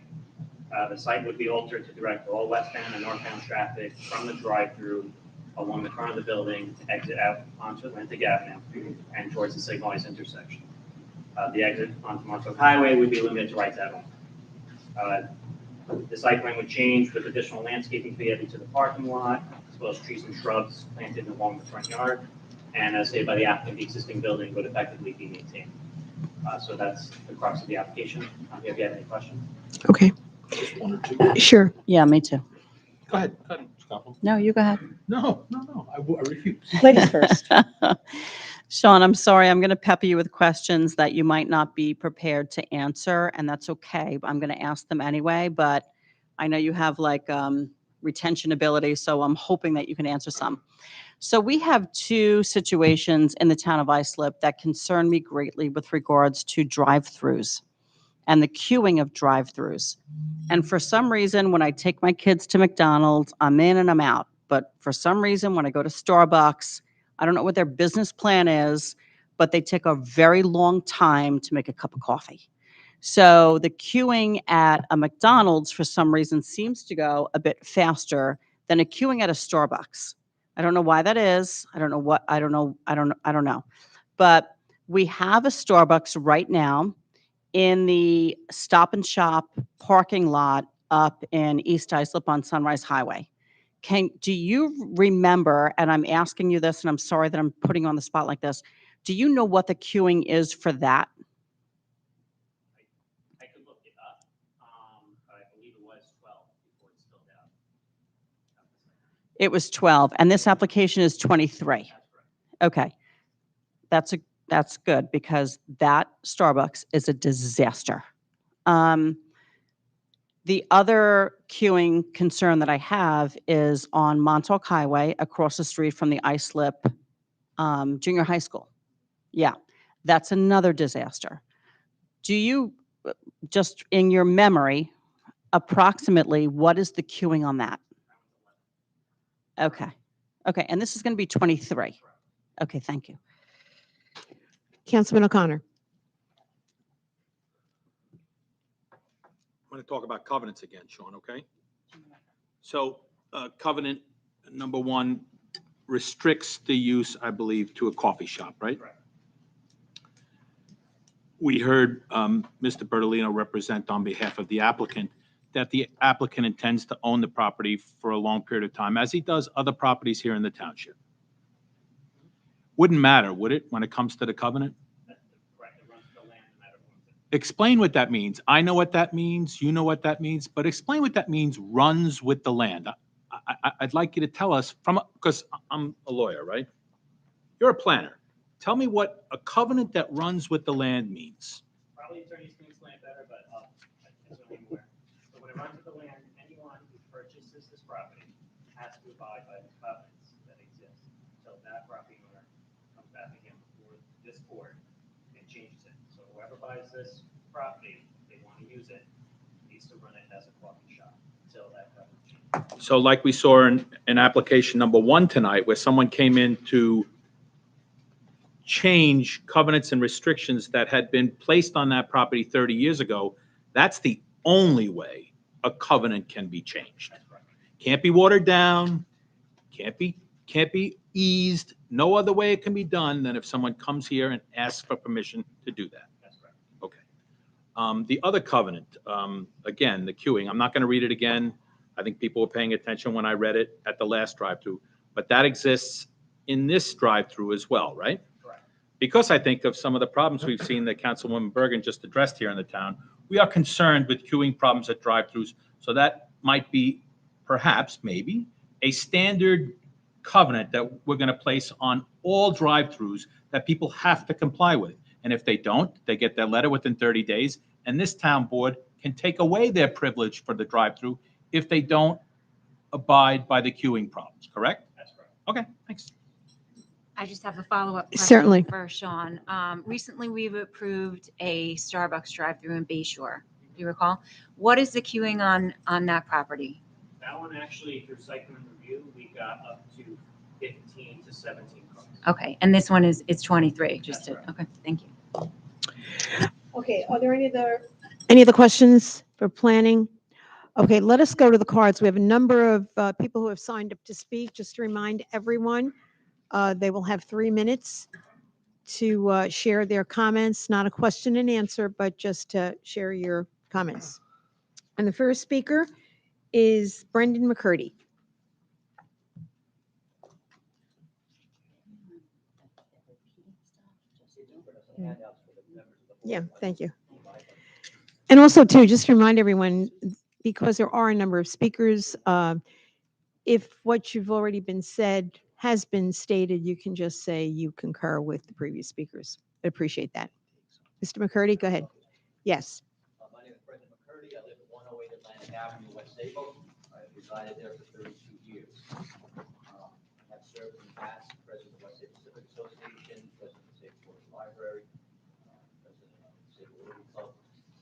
F: The site would be altered to direct all westbound and northbound traffic from the drive-through along the front of the building to exit out onto Atlantic Avenue and towards the signalized intersection. The exit onto Montauk Highway would be limited to right side only. The site plan would change with additional landscaping to be added to the parking lot, as well as trees and shrubs planted along the front yard. And as stated by the applicant, the existing building would effectively be maintained. So that's the crux of the application. If you have any questions.
A: Okay,
G: Just one or two.
A: sure.
I: Yeah, me too.
G: Go ahead. Go ahead, Mr. Coughlin.
I: No, you go ahead.
G: No, I refuse.
A: Ladies first.
I: Sean, I'm sorry. I'm going to pepper you with questions that you might not be prepared to answer, and that's okay. I'm going to ask them anyway, but I know you have like retention ability, so I'm hoping that you can answer some. So we have two situations in the town of Islip that concern me greatly with regards to drive-throughs and the queuing of drive-throughs. And for some reason, when I take my kids to McDonald's, I'm in and I'm out. But for some reason, when I go to Starbucks, I don't know what their business plan is, but they take a very long time to make a cup of coffee. So the queuing at a McDonald's for some reason seems to go a bit faster than a queuing at a Starbucks. I don't know why that is. I don't know. But we have a Starbucks right now in the Stop and Shop parking lot up in East Islip on Sunrise Highway. Do you remember, and I'm asking you this, and I'm sorry that I'm putting you on the spot like this, do you know what the queuing is for that?
F: I could look it up, but I believe it was 12 before it's filled out.
I: It was 12, and this application is 23.
F: That's correct.
I: Okay. That's good because that Starbucks is a disaster. The other queuing concern that I have is on Montauk Highway across the street from the Islip Junior High School. Yeah, that's another disaster. Do you, just in your memory, approximately what is the queuing on that? Okay. Okay, and this is going to be 23. Okay, thank you.
A: Councilman O'Connor.
G: I'm going to talk about covenants again, Sean, okay? So covenant number 1 restricts the use, I believe, to a coffee shop, right?
F: Correct.
G: We heard Mr. Bertolino represent on behalf of the applicant that the applicant intends to own the property for a long period of time, as he does other properties here in the township. Wouldn't matter, would it, when it comes to the covenant?
F: That's correct. It runs to the land no matter what.
G: Explain what that means. I know what that means, you know what that means, but explain what that means, runs with the land. I'd like you to tell us because I'm a lawyer, right? You're a planner. Tell me what a covenant that runs with the land means.
F: Probably attorneys can explain it better, but that's what I'm aware. So when it runs with the land, anyone who purchases this property has to abide by the covenants that exist. So that property owner comes back again before this board and changes it. So whoever buys this property, if they want to use it, needs to run it as a coffee shop until that covenant changes.
G: So like we saw in application number 1 tonight, where someone came in to change covenants and restrictions that had been placed on that property 30 years ago, that's the only way a covenant can be changed.
F: That's correct.
G: Can't be watered down, can't be eased. No other way it can be done than if someone comes here and asks for permission to do that.
F: That's correct.
G: Okay. The other covenant, again, the queuing, I'm not going to read it again. I think people were paying attention when I read it at the last drive-through, but that exists in this drive-through as well, right?
F: Correct.
G: Because I think of some of the problems we've seen that Councilwoman Bergen just addressed here in the town, we are concerned with queuing problems at drive-throughs. So that might be, perhaps, maybe, a standard covenant that we're going to place on all drive-throughs that people have to comply with. And if they don't, they get their letter within 30 days, and this town board can take away their privilege for the drive-through if they don't abide by the queuing problems, correct?
F: That's correct.
G: Okay, thanks.
K: I just have a follow-up question
A: Certainly.
K: for Sean. Recently, we've approved a Starbucks drive-through in Bayshore. Do you recall? What is the queuing on that property?
F: That one actually, through site plan review, we got up to 15 to 17 cars.
K: Okay, and this one it's 23, just
F: That's
K: to,
F: right.
K: okay, thank you.
A: Okay, are there any other questions for planning? Okay, let us go to the cards. We have a number of people who have signed up to speak. Just to remind everyone, they will have 3 minutes to share their comments, not a question and answer, but just to share your comments. And the first speaker is Brendan McCurdy. Yeah, thank you. And also too, just to remind everyone, because there are a number of speakers, if what you've already been said has been stated, you can just say you concur with the previous speakers. I appreciate that. Mr. McCurdy, go ahead. Yes.
L: My name is Brendan McCurdy. I live at 108 Atlantic Avenue, West Sable. I've resided there for 32 years. I have served in the past, president of the West Sable Civic Association, president of the Sable Forest Library, president of the Sable Liberty Club.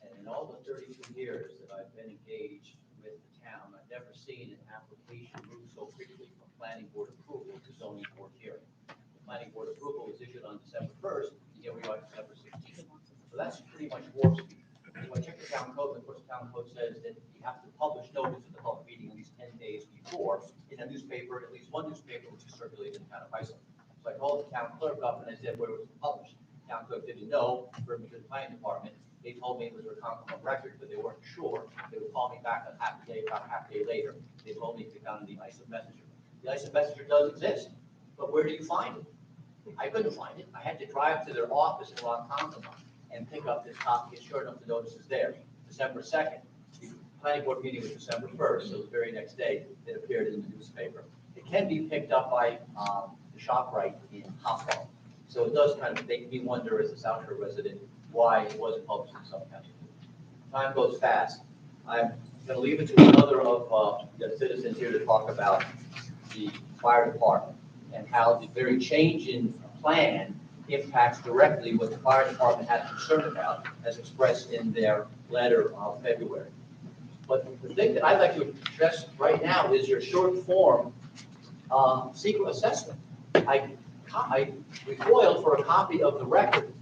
L: And in all the 32 years that I've been engaged with the town, I've never seen an application move so quickly from planning board approval to zoning board hearing. The planning board approval was issued on December 1st, and here we are December 16th. So that's pretty much warp speed. So I checked the town code, and of course, the town code says that you have to publish notice of the public meeting at least 10 days before in a newspaper, at least one newspaper which is circulated in the town of Iceland. So I called the town clerk up and I said, where was it published? The town clerk didn't know, referred me to the planning department. They told me it was a concrete record, but they weren't sure. They would call me back a half a day, about half a day later. They told me to found the Iceland Messenger. The Iceland Messenger does exist, but where do you find it? I couldn't find it. I had to drive to their office in Rockhampton and pick up this copy, and sure enough, the notice is there. December 2nd, the planning board meeting was December 1st, so the very next day, it appeared in the newspaper. It can be picked up by the ShopRite in Hopewell. So it does kind of make me wonder, as a South Shore resident, why it wasn't published in some county. Time goes fast. I'm going to leave it to another of the citizens here to talk about the fire department and how the very change in plan impacts directly what the fire department had concern about, as expressed in their letter of February. But the thing that I'd like to address right now is your short form secret assessment. I recoiled for a copy of the record.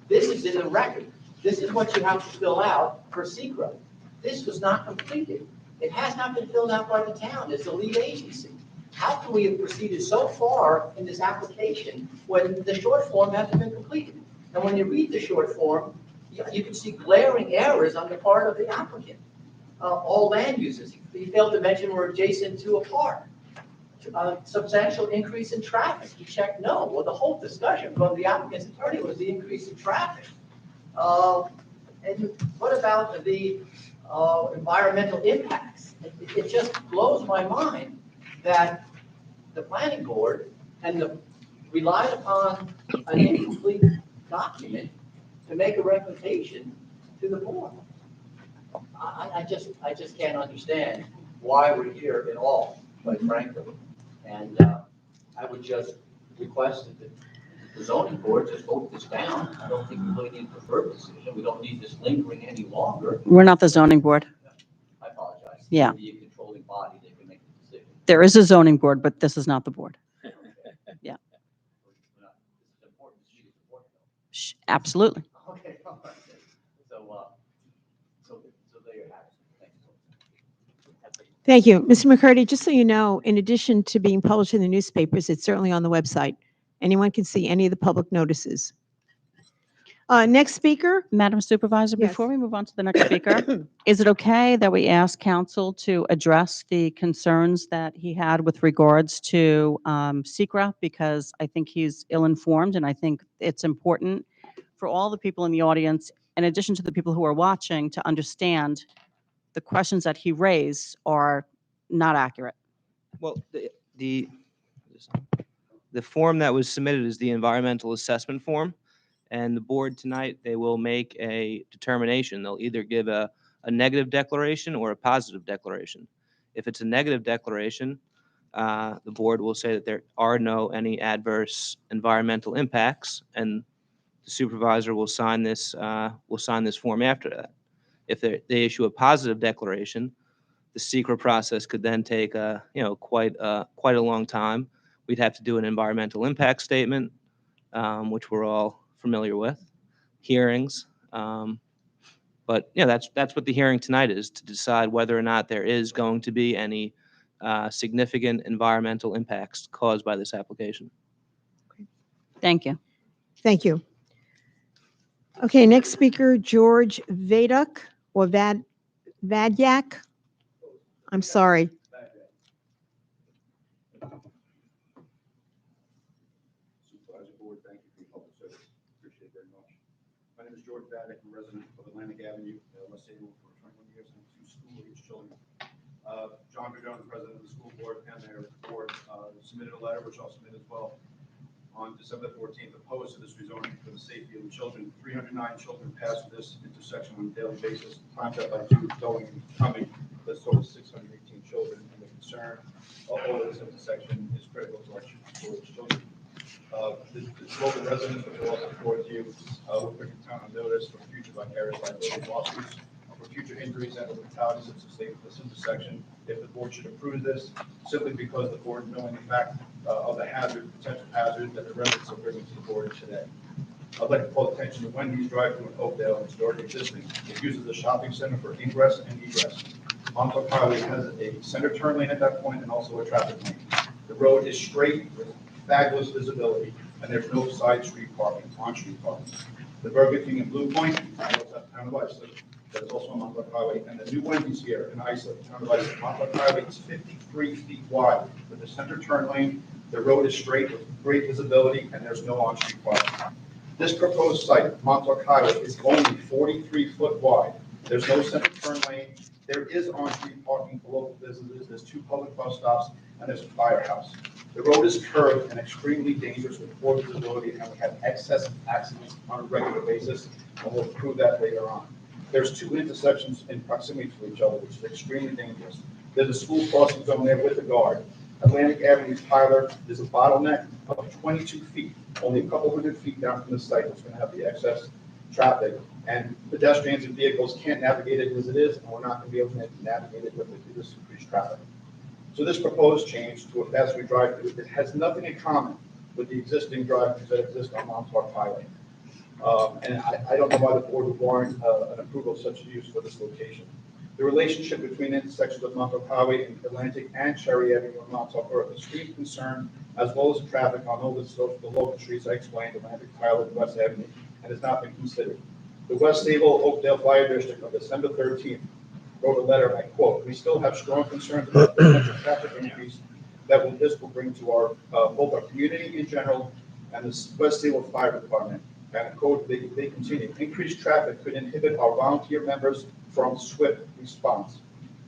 L: This is in the record. This is what you have to fill out for secret. This was not completed. It has not been filled out by the town as the lead agency. How can we have proceeded so far in this application when the short form hasn't been completed? And when you read the short form, you can see glaring errors on the part of the applicant. All land uses, he failed to mention were adjacent to a park. Substantial increase in traffic, he checked no. Well, the whole discussion from the applicant's attorney was the increase in traffic. And what about the environmental impacts? It just blows my mind that the planning board and relied upon an incomplete document to make a recommendation to the board. I just can't understand why we're here at all, quite frankly. And I would just request that the zoning board just vote this down. I don't think we really need a preferred decision. We don't need this lingering any longer.
I: We're not the zoning board.
L: I apologize.
I: Yeah.
L: Be a controlling body that can make the decision.
I: There is a zoning board, but this is not the board. Yeah.
L: This is important. This is important.
I: Absolutely.
L: Okay. All right. So there you have it.
A: Thank you. Mr. McCurdy, just so you know, in addition to being published in the newspapers, it's certainly on the website. Anyone can see any of the public notices. Next speaker.
I: Madam Supervisor,
A: Yes.
I: before we move on to the next speaker, is it okay that we ask council to address the concerns that he had with regards to SECRA? Because I think he's ill-informed, and I think it's important for all the people in the audience, in addition to the people who are watching, to understand the questions that he raised are not accurate.
M: Well, the form that was submitted is the environmental assessment form, and the board tonight, they will make a determination. They'll either give a negative declaration or a positive declaration. If it's a negative declaration, the board will say that there are any adverse environmental impacts, and the supervisor will sign this form after that. If they issue a positive declaration, the secret process could then take quite a long time, We'd have to do an environmental impact statement, which we're all familiar with, hearings. But yeah, that's what the hearing tonight is, to decide whether or not there is going to be any significant environmental impacts caused by this application.
I: Thank you.
A: Thank you. Okay, next speaker, George Vaduk or Vadyak. I'm sorry.
N: Supervisor Board, thank you for your help and service. Appreciate it very much. My name is George Vadek. I'm a resident of Atlantic Avenue, West Salem for 21 years and two school-age children. John Jones, president of the school board, and their board submitted a letter, which I'll submit as well, on December 14th, opposed to this rezoning for the safety of the children. 309 children pass this intersection on a daily basis, times that by 2 going and coming. That's total 618 children, and the concern of all of this intersection is critical to our children. The local residents will also report to you, we're putting town on notice for future vicarious liability lawsuits, for future injuries and fatalities of sustained this intersection. If the board should approve this, simply because the board knowing the fact of the hazard, potential hazard that the residents are bringing to the board today. I'd like to call attention to Wendy's drive-through in Oakdale. It's already existing. It uses the shopping center for ingress and egress. Montauk Highway has a center turn lane at that point and also a traffic lane. The road is straight with fabulous visibility, and there's no side street parking, on-street parking. The Burger King in Blue Point, I know it's at Town of Islip, that's also on Montauk Highway, and the new Wendy's here in Islip, Town of Islip. Montauk Highway is 53 feet wide with a center turn lane. The road is straight with great visibility, and there's no on-street parking. This proposed site, Montauk Highway, is only 43 foot wide. There's no center turn lane. There is on-street parking for local businesses. There's 2 public bus stops, and there's a firehouse. The road is curved and extremely dangerous with poor visibility, and we have excess accidents on a regular basis, and we'll prove that later on. There's 2 intersections in proximity to each other, which is extremely dangerous. There's a school crossing zone there with a guard. Atlantic Avenue, Tyler, there's a bottleneck of 22 feet, only a couple hundred feet down from the site that's going to have the excess traffic, and pedestrians and vehicles can't navigate it as it is, and we're not going to be able to navigate it with this increased traffic. So this proposed change to a fast-food drive-through, it has nothing in common with the existing drive-throughs that exist on Montauk Highway. And I don't know why the board would warrant an approval of such use for this location. The relationship between intersections of Montauk Highway and Atlantic and Cherry Avenue and Montauk are of extreme concern, as well as the traffic on all the local streets I explained, Atlantic, Tyler, and West Avenue, and has not been considered. The West Sable Oakdale Fire District on December 13th wrote a letter, I quote, "We still have strong concerns about the potential traffic increase that this will bring to our both our community in general and the West Sable Fire Department." And quote, they continue, "Increased traffic could inhibit our volunteer members from swift response.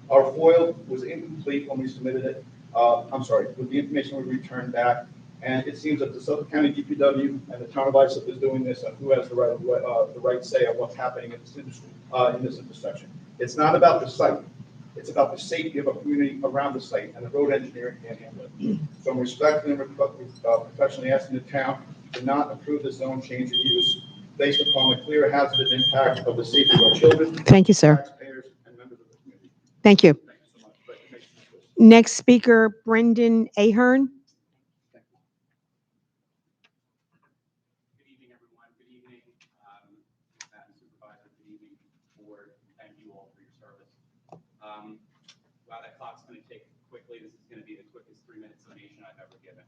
N: Our FOIL was incomplete when we submitted it. With the information we returned back, and it seems that the Suffolk County DPW and the town of Islip is doing this, and who has the right say on what's happening in this intersection. It's not about the site. It's about the safety of a community around the site, and the road engineering can't handle it. So I'm respectfully and professionally asking the town to not approve this zone change in use based upon the clear hazardous impact of the safety of our children,
A: Thank you, sir.
N: taxpayers, and members of the community.
A: Thank you.
N: Thank you so much. Recognition is yours.
A: Next speaker, Brendan Ahern.
O: Good evening, everyone. Good evening, Madam Supervisor. Good evening, Board. Thank you all for your service. Wow, that clock's going to tick quickly. This is going to be the quickest 3-minute summation I've ever given.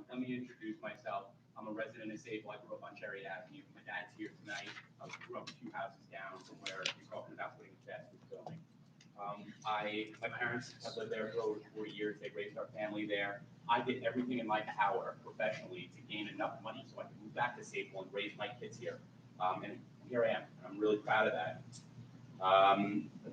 O: Let me introduce myself. I'm a resident of Sable. I grew up on Cherry Avenue. My dad's here tonight. I grew up 2 houses down from where he's talking about putting the fast food building. My parents have lived there for over 40 years. They raised our family there. I did everything in my power professionally to gain enough money so I could move back to Sable and raise my kids here. And here I am. I'm really proud of that.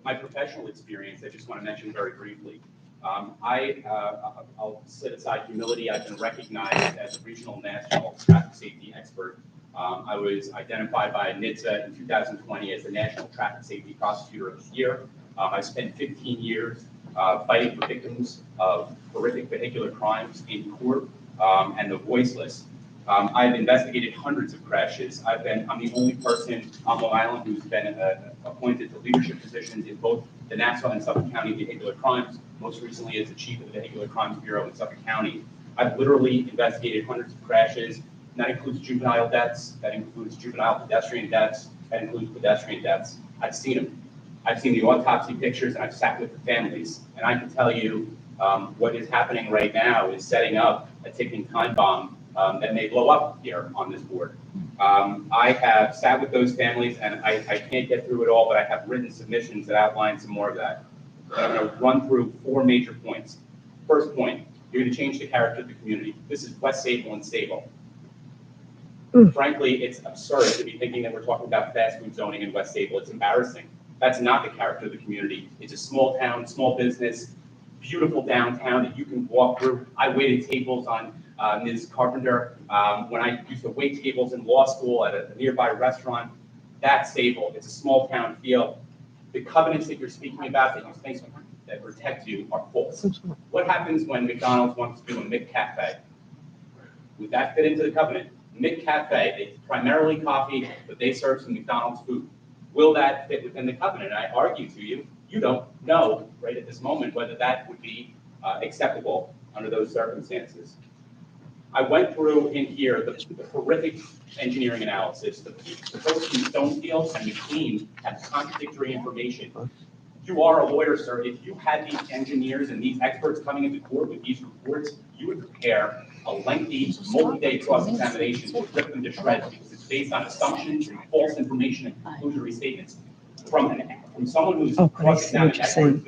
O: My professional experience, I just want to mention very briefly. I'll set aside humility. I've been recognized as a regional national traffic safety expert. I was identified by NHTSA in 2020 as the National Traffic Safety Prosecutor of the Year. I spent 15 years fighting for victims of horrific vehicular crimes in court and the voiceless. I've investigated hundreds of crashes. I'm the only person on Long Island who's been appointed to leadership positions in both the Nassau and Suffolk County vehicular crimes, most recently as the chief of the Vehicular Crimes Bureau in Suffolk County. I've literally investigated hundreds of crashes, and that includes juvenile deaths, that includes juvenile pedestrian deaths, that includes pedestrian deaths. I've seen them. I've seen the autopsy pictures, and I've sat with the families, and I can tell you what is happening right now is setting up a ticking time bomb that may blow up here on this board. I have sat with those families, and I can't get through it all, but I have written submissions that outline some more of that. But I'm going to run through 4 major points. First point, you're going to change the character of the community. This is West Sable and Stable. Frankly, it's absurd to be thinking that we're talking about fast food zoning in West Sable. It's embarrassing. That's not the character of the community. It's a small town, small business, beautiful downtown that you can walk through. I waited tables on Ms. Carpenter when I used to wait tables in law school at a nearby restaurant. That's Stable. It's a small town feel. The covenants that you're speaking about that you think that protect you are false. What happens when McDonald's wants to do a McCafe? Would that fit into the covenant? McCafe, it's primarily coffee, but they serve some McDonald's food. Will that fit within the covenant? I argue to you, you don't know right at this moment whether that would be acceptable under those circumstances. I went through in here the horrific engineering analysis. The folks from Stonefield and McLean have contradictory information. You are a lawyer, sir. If you had these engineers and these experts coming into court with these reports, you would prepare a lengthy, multi-day cross-examination to rip them to shreds because it's based on assumptions and false information and conclusory statements. From someone who's cross-examined experts,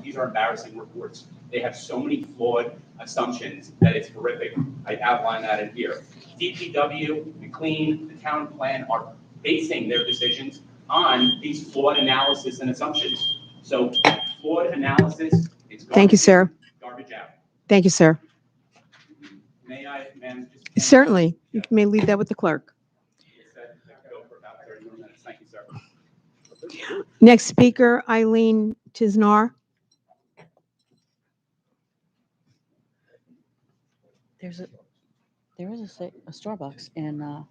O: these are embarrassing reports. They have so many flawed assumptions that it's horrific. I outline that in here. DPW, McLean, the town plan are basing their decisions on these flawed analysis and assumptions. So flawed analysis, it's
A: Thank you, sir.
O: garbage out.
A: Thank you, sir.
O: May I, ma'am? just-
A: Certainly, you may leave that with the clerk.
O: It said that could go for about 30 more minutes. Thank you, sir.
A: Next speaker, Eileen Tisnar.
I: There is a Starbucks in, on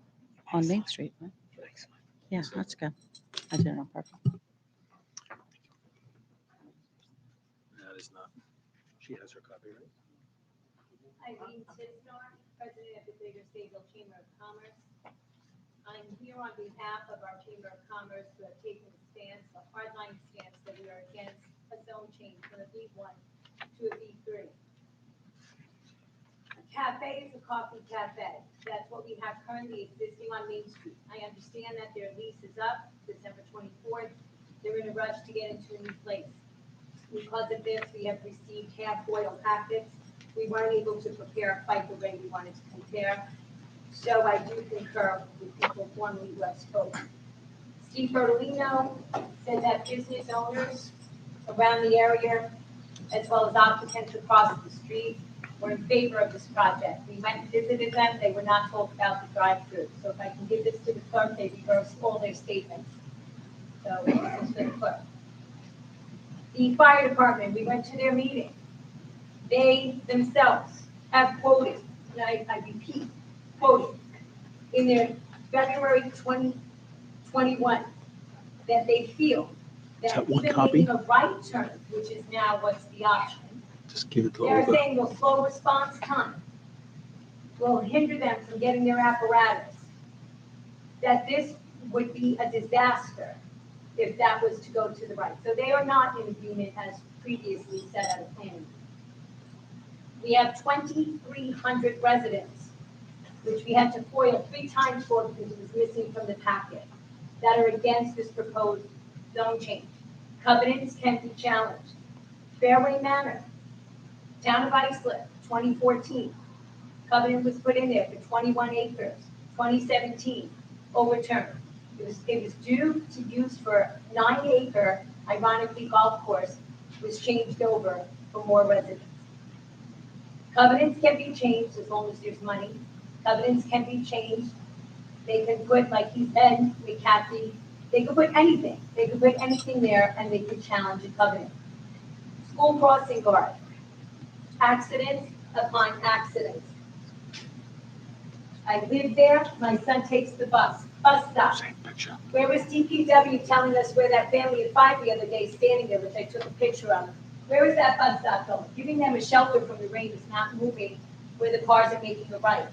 I: Main Street, right? Yeah, that's good. I did it on purpose.
G: That is not, she has her copyright.
E: Eileen Tisnar, President of the Greater Sable Chamber of Commerce. I'm here on behalf of our Chamber of Commerce who have taken a stance, a hardline stance, that we are against a zone change from a B1 to a B3. A cafe is a coffee cafe. That's what we have currently existing on Main Street. I understand that their lease is up December 24th. They're in a rush to get into a new place. Because of this, we have received half-boiled packets. We weren't able to prepare a fight the way we wanted to prepare. So I do concur with people formerly who have spoken. Steve Bertolino said that business owners around the area, as well as occupants across the street, were in favor of this project. We went and visited them. They were not told about the drive-through. So if I can give this to the clerk, they reversed all their statements. So this is for the clerk. The fire department, we went to their meeting. They themselves have quoted, and I repeat, quoted in their February 2021 that they feel that even making a right turn, which is now what's the option,
G: Just give it to
E: they're
G: Olga.
E: saying the slow response time will hinder them from getting their apparatus. That this would be a disaster if that was to go to the right. So they are not in agreement as previously said at a planning. We have 2,300 residents, which we had to foil 3 times for because it was missing from the packet, that are against this proposed zone change. Covenants can be challenged. Fairway Manor, Town of Islip, 2014. Covenant was put in there for 21 acres, 2017, overturned. It was due to use for 9-acre, ironically, golf course, was changed over for more residents. Covenants can be changed as long as there's money. Covenants can be changed. They can put, like he said, McCarthy, they could put anything. They could put anything there and they could challenge a covenant. School crossing guard. Accidents upon accidents. I live there, my son takes the bus stop. Where was DPW telling us where that family of 5 the other day standing there, which I took a picture of? Where is that bus stop going? Giving them a shelter from the rain is not moving where the cars are making a right.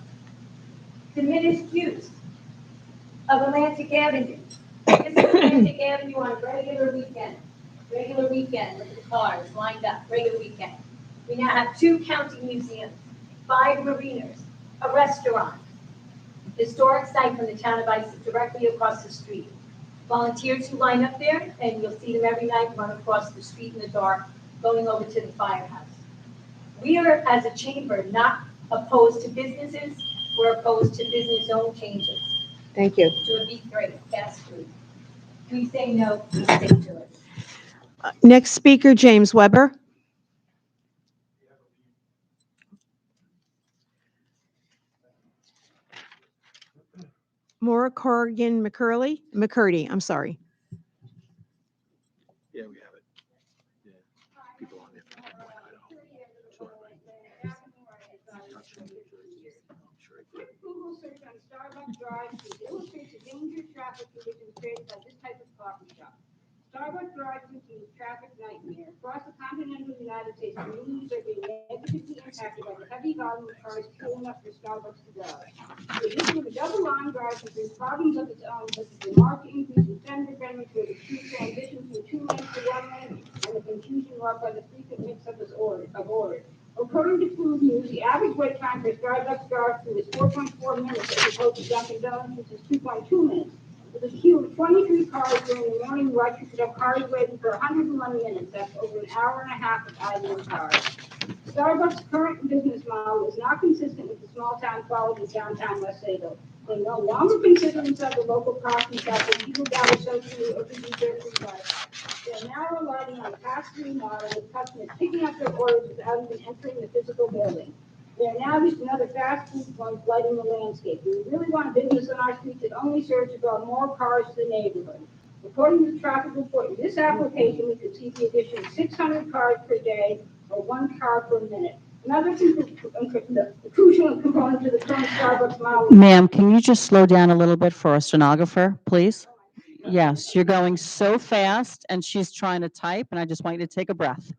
E: Diminished use of Atlantic Avenue. This is Atlantic Avenue on a regular weekend with the cars lined up, regular weekend. We now have 2 county museums, 5 marinas, a restaurant, historic site from the town of Islip directly across the street. Volunteers who line up there, and you'll see them every night run across the street in the dark, going over to the firehouse. We are, as a chamber, not opposed to businesses, we're opposed to business zone changes
A: Thank you.
E: to a B3 fast food. We say no, we stick to it.
A: Next speaker, James Weber. Maura Corrigan McCurdy, I'm sorry.
G: Yeah, we have it. Yeah. People on there from Idaho. Sure.
P: Google search on Starbucks drive-thru illustrates the dangerous traffic conditions created by this type of coffee shop. Starbucks drive-thru can be a traffic nightmare. Across the continental United States, communities are being negatively impacted by the heavy volume of cars queuing up for Starbucks to go. The issue of a double line drive-thru brings problems of its own, such as the marked increase in fender bending where the queue transitions from 2 lanes to 1 lane, and the confusion wrought by the frequent mix-up of orders. According to Food News, the average wait time for Starbucks drive-thru is 4.4 minutes as opposed to Dunkin' Donuts, which is 2.2 minutes. With a queue of 23 cars during the morning rush, you could have cars waiting for 101 minutes. That's over an hour and a half of idling cars. Starbucks' current business model is not consistent with the small-town quality of downtown West Salem. They no longer consider themselves a local coffee shop where people gather socially or to do their free life. They are now relying on a pass-through model with customers picking up their orders without even entering the physical building. They are now just another fast food joint lighting the landscape. We really want business on our streets that only serves to draw more cars to the neighborhood. According to the traffic report, in this application, we could see the addition of 600 cars per day or 1 car per minute. Another crucial component to the current Starbucks model.
I: Ma'am, can you just slow down a little bit for our stenographer, please? Yes, you're going so fast and she's trying to type and I just want you to take a breath.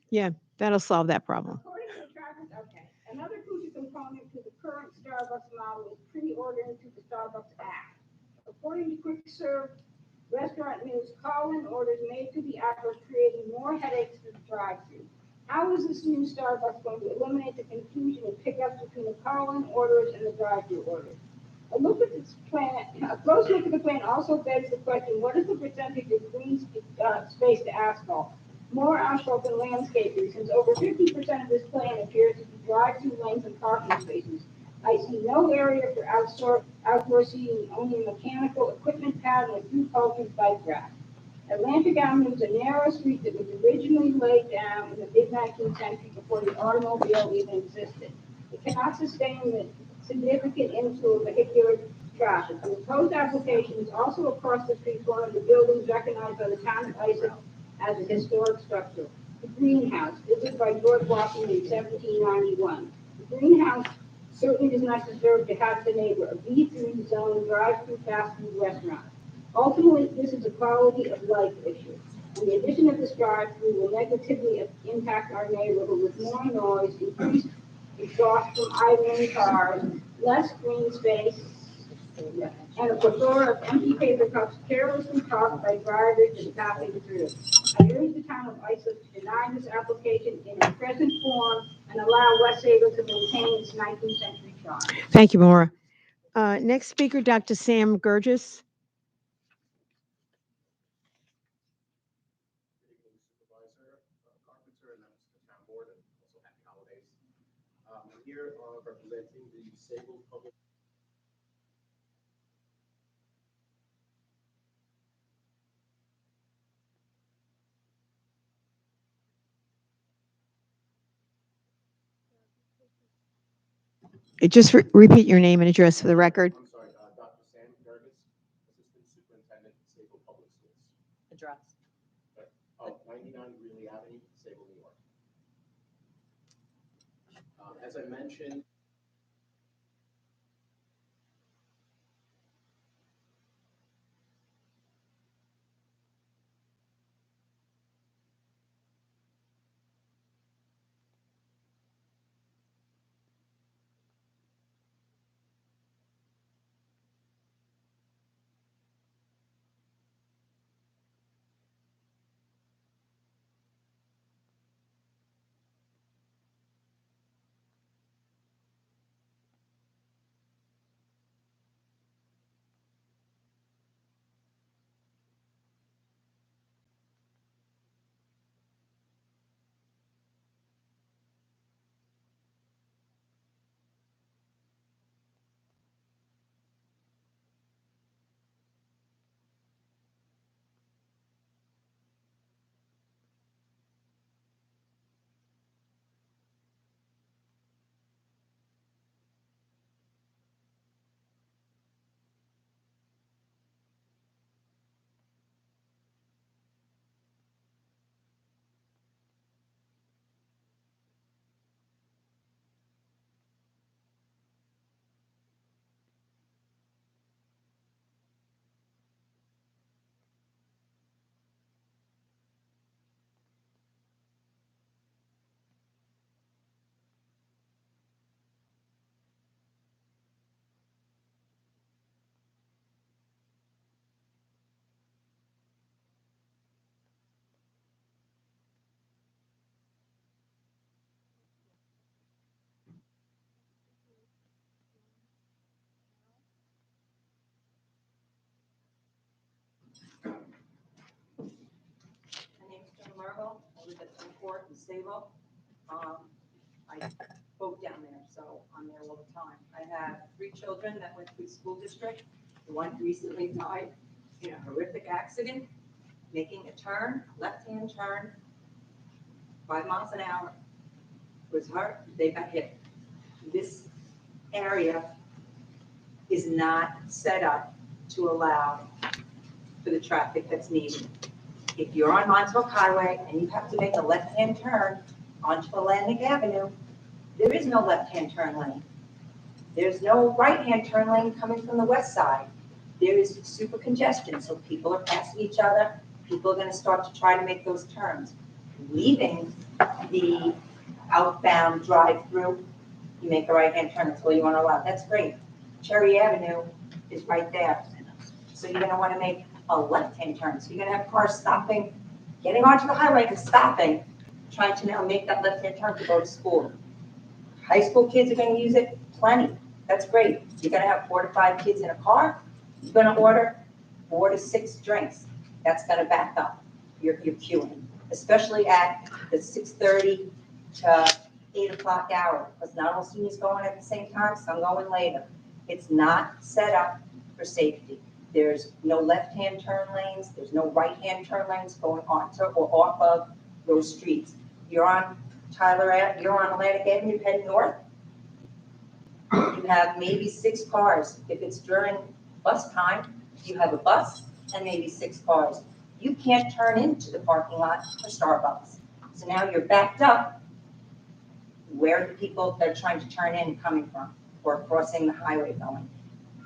A: Yeah, that'll solve that problem.
P: According to the traffic, okay. Another crucial component to the current Starbucks model is pre-ordering to the Starbucks app. According to Quick Serve Restaurant News, call-in orders made to the app are creating more headaches for the drive-thru. How is this new Starbucks going to eliminate the confusion and pickups between the call-in orders and the drive-thru orders? A close look at the plan also begs the question, what is the percentage of green space to asphalt? More asphalt than landscaping, since over 50% of this plan appears to be drive-through lanes and parking spaces. I see no area for outdoor seating, only a mechanical equipment pad and a few cultured bike racks. Atlantic Avenue is a narrow street that was originally laid down in the mid-19th century before the automobile even existed. It cannot sustain the significant inflow of vehicular traffic. The proposed application is also across the street from one of the buildings recognized by the town of Islip as a historic structure. The greenhouse, visited by George Washington in 1791. The greenhouse certainly does not deserve to have the neighbor, a B3 zone drive-through fast food restaurant. Ultimately, this is a quality of life issue. And the addition of this drive-through will negatively impact our neighborhood with more noise, increased exhaust from idling cars, less green space, and a plethora of empty paper cups carelessly tossed by drivers and passing through. I urge the town of Islip to deny this application in its present form and allow West Salem to maintain its 19th century charm.
A: Thank you, Maura. Next speaker, Dr. Sam Gurgis.
N: Supervisor, Carpenter, and members of the Townboard, and also happy holidays. I'm here representing the disabled public.
A: Just repeat your name and address for the record.
N: I'm sorry, Dr. Sam Gurgis, Assistant Superintendent, Disabled Public Schools.
I: Address.
N: Of 99 Greeley Avenue, Disabled, New York. As I mentioned,
Q: I live at Townboard in Sable. I boat down there, so I'm there all the time. I have 3 children that went through the school district. The one recently died in a horrific accident, making a turn, left-hand turn, 5 miles an hour. Was hurt, they got hit. This area is not set up to allow for the traffic that's needed. If you're on Montauk Highway and you have to make a left-hand turn onto Atlantic Avenue, there is no left-hand turn lane. There's no right-hand turn lane coming from the west side. There is super congestion, so people are passing each other. People are gonna start to try to make those turns. Leaving the outbound drive-through, you make a right-hand turn, that's all you wanna allow, that's great. Cherry Avenue is right there. So you're gonna wanna make a left-hand turn, so you're gonna have cars stopping, getting onto the highway and stopping, trying to now make that left-hand turn to go to school. High school kids are gonna use it, plenty, that's great. You're gonna have 4 to 5 kids in a car, you're gonna order 4 to 6 drinks. That's gonna back up your queuing, especially at the 6:30 to 8 o'clock hour, because not all seniors going at the same time, some going later. It's not set up for safety. There's no left-hand turn lanes, there's no right-hand turn lanes going onto or off of those streets. You're on you're on Atlantic Avenue heading north, you have maybe 6 cars. If it's during bus time, you have a bus and maybe 6 cars. You can't turn into the parking lot for Starbucks. So now you're backed up. Where are the people that are trying to turn in coming from or crossing the highway going?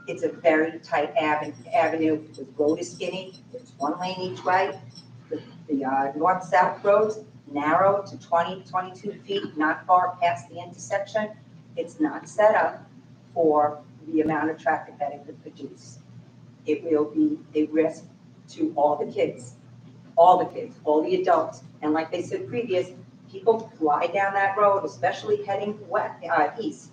Q: It's a very tight avenue. The road is skinny. There's 1 lane each way. The north-south roads narrow to 20, 22 feet, not far past the intersection. It's not set up for the amount of traffic that it could produce. It will be a risk to all the kids, all the adults. And like they said previous, people fly down that road, especially heading east.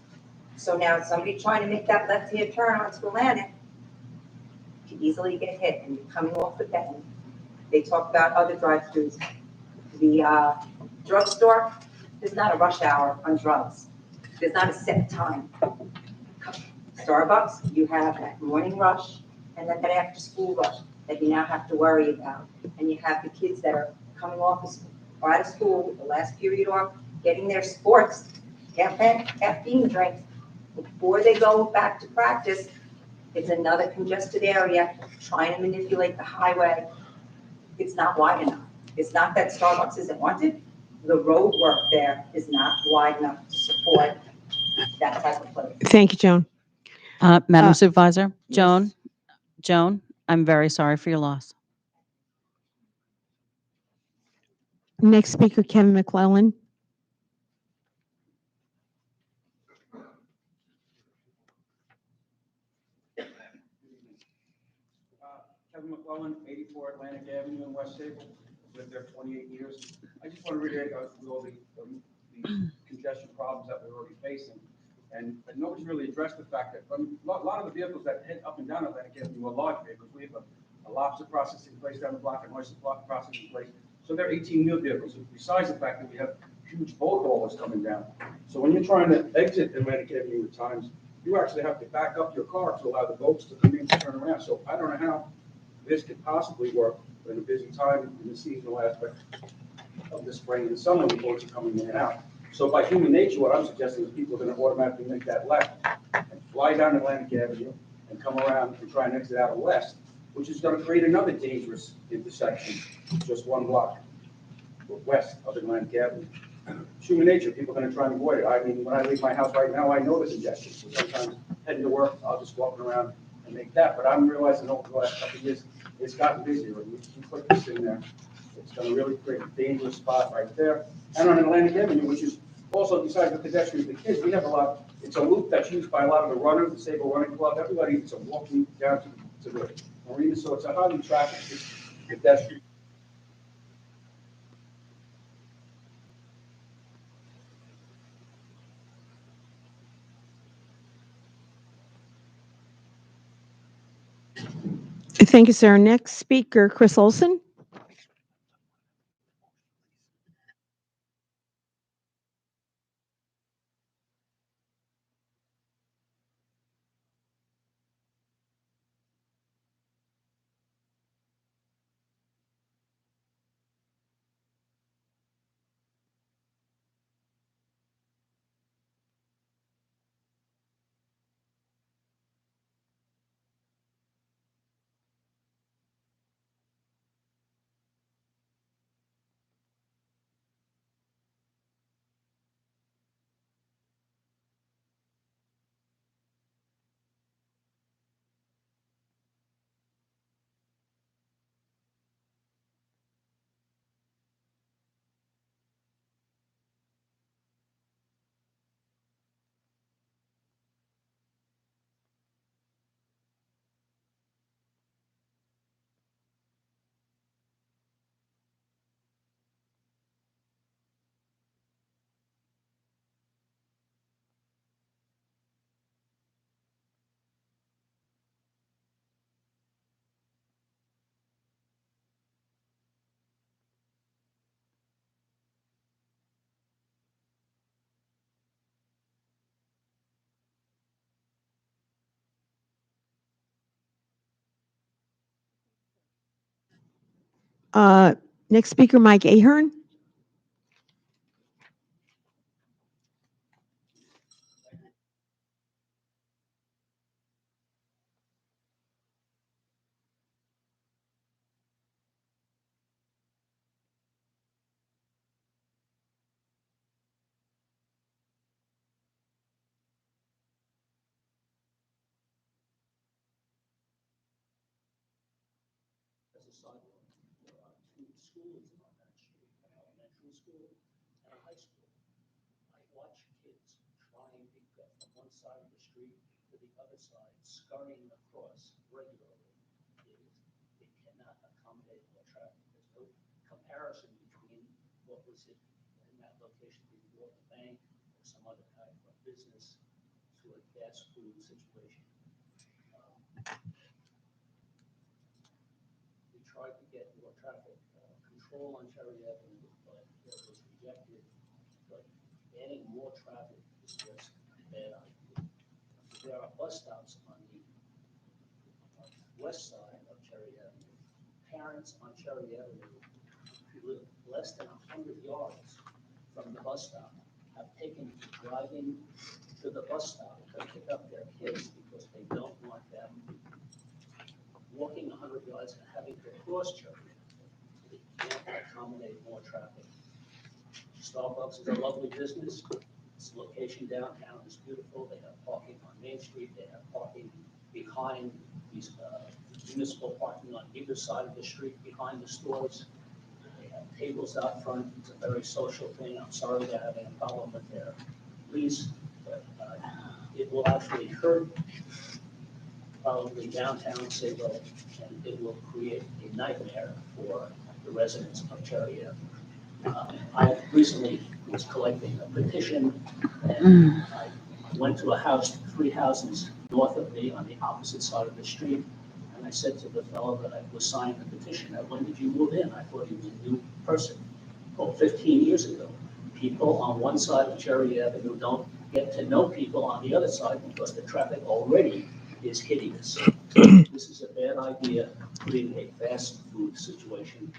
Q: So now somebody trying to make that left-hand turn onto Atlantic could easily get hit, and you're coming off the bend. They talk about other drive-throughs. The drugstore, there's not a rush hour on drugs. There's not a set time. Starbucks, you have that morning rush and then that after-school rush that you now have to worry about. And you have the kids that are coming off or out of school with the last period off, getting their sports, caffeine drinks before they go back to practice. It's another congested area, trying to manipulate the highway. It's not wide enough. It's not that Starbucks isn't wanted. The road work there is not wide enough to support that type of place.
A: Thank you, Joan.
I: Madam Supervisor, Joan, I'm very sorry for your loss.
A: Next speaker, Kevin McClellan.
N: Kevin McClellan, 84 Atlantic Avenue in West Sable, lived there 28 years. I just want to reiterate with all the congestion problems that we're already facing. And nobody's really addressed the fact that a lot of the vehicles that head up and down Atlantic Avenue are large vehicles. We have a lobster processing place down the block, an oyster block processing place. So they're 18-wheel vehicles, besides the fact that we have huge boat haulers coming down. So when you're trying to exit Atlantic Avenue at times, you actually have to back up your car to allow the boats to come in to turn around. So I don't know how this could possibly work in a busy time in the seasonal aspect of the spring and summer when boats are coming in and out. So by human nature, what I'm suggesting is people are going to automatically make that left and fly down Atlantic Avenue and come around and try and exit out of west, which is going to create another dangerous intersection, just 1 block west of Atlantic Avenue. Human nature, people are going to try and avoid it. I mean, when I leave my house right now, I know the congestion. So sometimes heading to work, I'll just walk around and make that. But I'm realizing over the last couple of years, it's gotten busier. And you put this in there, it's going to really create a dangerous spot right there. And on Atlantic Avenue, which is also, besides the pedestrians, the kids, we have a lot. It's a loop that's used by a lot of the runners, the Sable Running Club. Everybody, it's a walking down to the marina. So it's a highly trafficked pedestrian.
A: Thank you, sir. Next speaker, Chris Olson. Next speaker, Mike Ahern.
L: As a sidewalk, there are two schools on that street, an elementary school and a high school. I watch kids trying to get from one side of the street to the other side, scurrying across regularly. It cannot accommodate more traffic. There's no comparison between what was in that location before the bank or some other kind of business to a fast food situation. We tried to get more traffic control on Cherry Avenue, but that was rejected. But adding more traffic is just a bad idea. There are bus stops on the west side of Cherry Avenue. Parents on Cherry Avenue who live less than 100 yards from the bus stop have taken to driving to the bus stop to pick up their kids because they don't want them walking 100 yards and having to cross Cherry Avenue. They can't accommodate more traffic. Starbucks is a lovely business. Its location downtown is beautiful. They have parking on Main Street. They have parking behind these municipal parking on either side of the street behind the stores. They have tables out front. It's a very social thing. I'm sorry they're having a problem with their lease, but it will actually hurt probably downtown Sable, and it will create a nightmare for the residents of Cherry Avenue. I recently was collecting a petition, and I went to a house 3 houses north of me on the opposite side of the street, and I said to the fellow that I was signing the petition, when did you move in? I thought he was a new person. Oh, 15 years ago. People on one side of Cherry Avenue don't get to know people on the other side because the traffic already is hideous. This is a bad idea, creating a fast food situation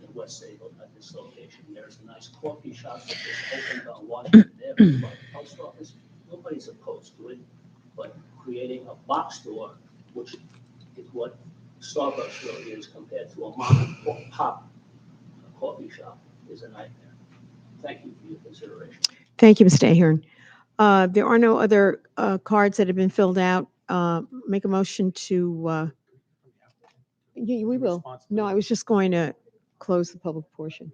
L: in West Sable at this location. There's a nice coffee shop that just opened on Washington Avenue by the post office. Nobody's opposed to it, but creating a box store, which is what Starbucks really is compared to a mom and pop coffee shop, is a nightmare. Thank you for your consideration.
A: Thank you, Mr. Ahern. There are no other cards that have been filled out. Make a motion to, yeah, we will. No, I was just going to close the public portion.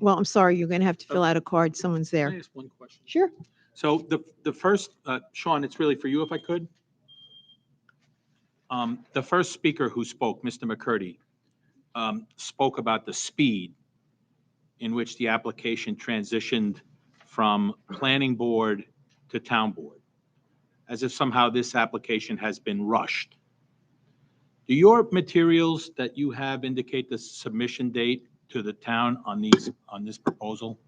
A: Well, I'm sorry, you're going to have to fill out a card. Someone's
G: Can I
A: there.
G: ask one question?
A: Sure.
G: So the first, Sean, it's really for you if I could. The first speaker who spoke, Mr. McCurdy, spoke about the speed in which the application transitioned from planning board to town board, as if somehow this application has been rushed. Do your materials that you have indicate the submission date to the town on this proposal?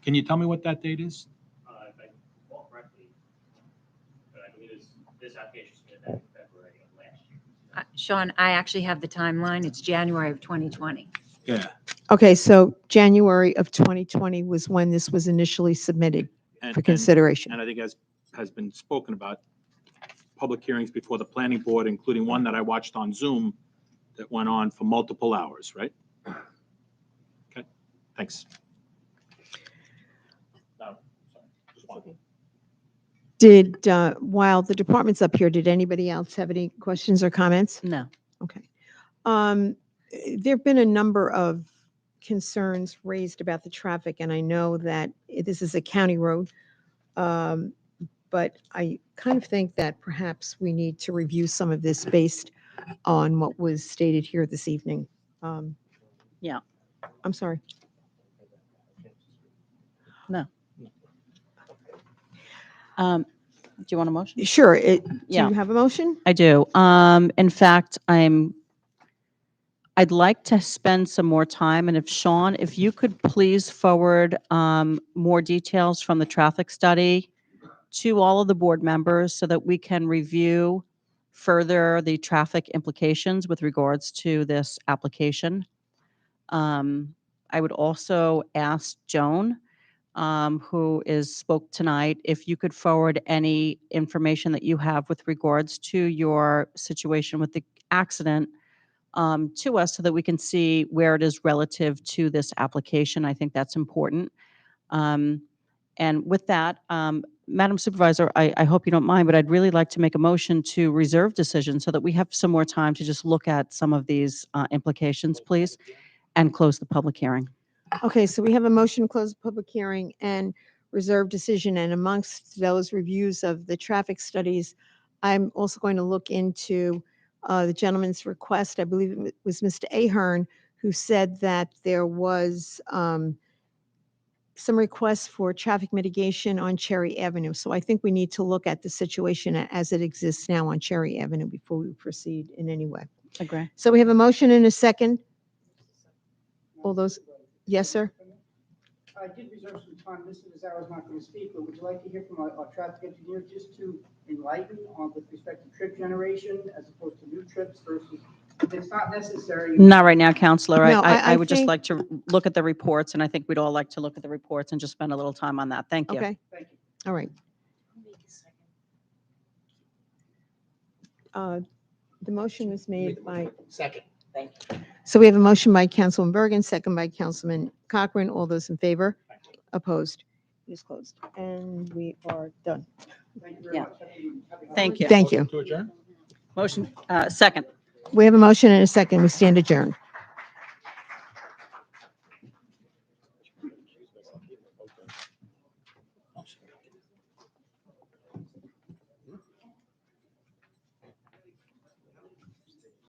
G: Can you tell me what that date is?
F: If I recall correctly, but I believe this application was submitted back in February of last year.
K: Sean, I actually have the timeline. It's January of 2020.
G: Yeah.
A: Okay, so January of 2020 was when this was initially submitted
G: And-
A: for consideration.
G: And I think as has been spoken about, public hearings before the planning board, including one that I watched on Zoom that went on for multiple hours, right? Okay, thanks. No, sorry, just one.
A: Did, while the department's up here, did anybody else have any questions or comments?
I: No.
A: Okay. There've been a number of concerns raised about the traffic, and I know that this is a county road. But I kind of think that perhaps we need to review some of this based on what was stated here this evening.
I: Yeah.
A: I'm sorry.
I: No. Do you want a motion?
A: Sure. Do
I: Yeah.
A: you have a motion?
I: I do. In fact, I'd like to spend some more time, and if Sean, if you could please forward more details from the traffic study to all of the board members so that we can review further the traffic implications with regards to this application. I would also ask Joan, who spoke tonight, if you could forward any information that you have with regards to your situation with the accident to us so that we can see where it is relative to this application. I think that's important. And with that, Madam Supervisor, I hope you don't mind, but I'd really like to make a motion to reserve decision so that we have some more time to just look at some of these implications, please, and close the public hearing.
A: Okay, so we have a motion to close the public hearing and reserve decision, and amongst those reviews of the traffic studies, I'm also going to look into the gentleman's request. I believe it was Mr. Ahern who said that there was some requests for traffic mitigation on Cherry Avenue. So I think we need to look at the situation as it exists now on Cherry Avenue before we proceed in any way.
I: Agree.
A: So we have a motion and a second. All those, yes, sir?
J: I did reserve some time. Mr. Nazaro is not going to speak, but would you like to hear from our traffic engineer just to enlighten on with respect to trip generation as opposed to new trips versus, if it's not necessary?
I: Not right now, Counselor.
A: No,
I: I
A: I
I: would just
A: think-
I: like to look at the reports, and I think we'd all like to look at the reports and just spend a little time on that. Thank you.
A: Okay,
J: Thank you.
A: all right. The motion was made by,
C: Second.
A: so we have a motion by Councilman Bergen, second by Councilman Cochran. All those in favor? Opposed? It is closed. And we are done.
J: Thank you very
I: Yeah.
J: much. Happy
I: Thank you.
A: Thank you.
C: To adjourn?
I: Motion, second.
A: We have a motion and a second. We stand adjourned.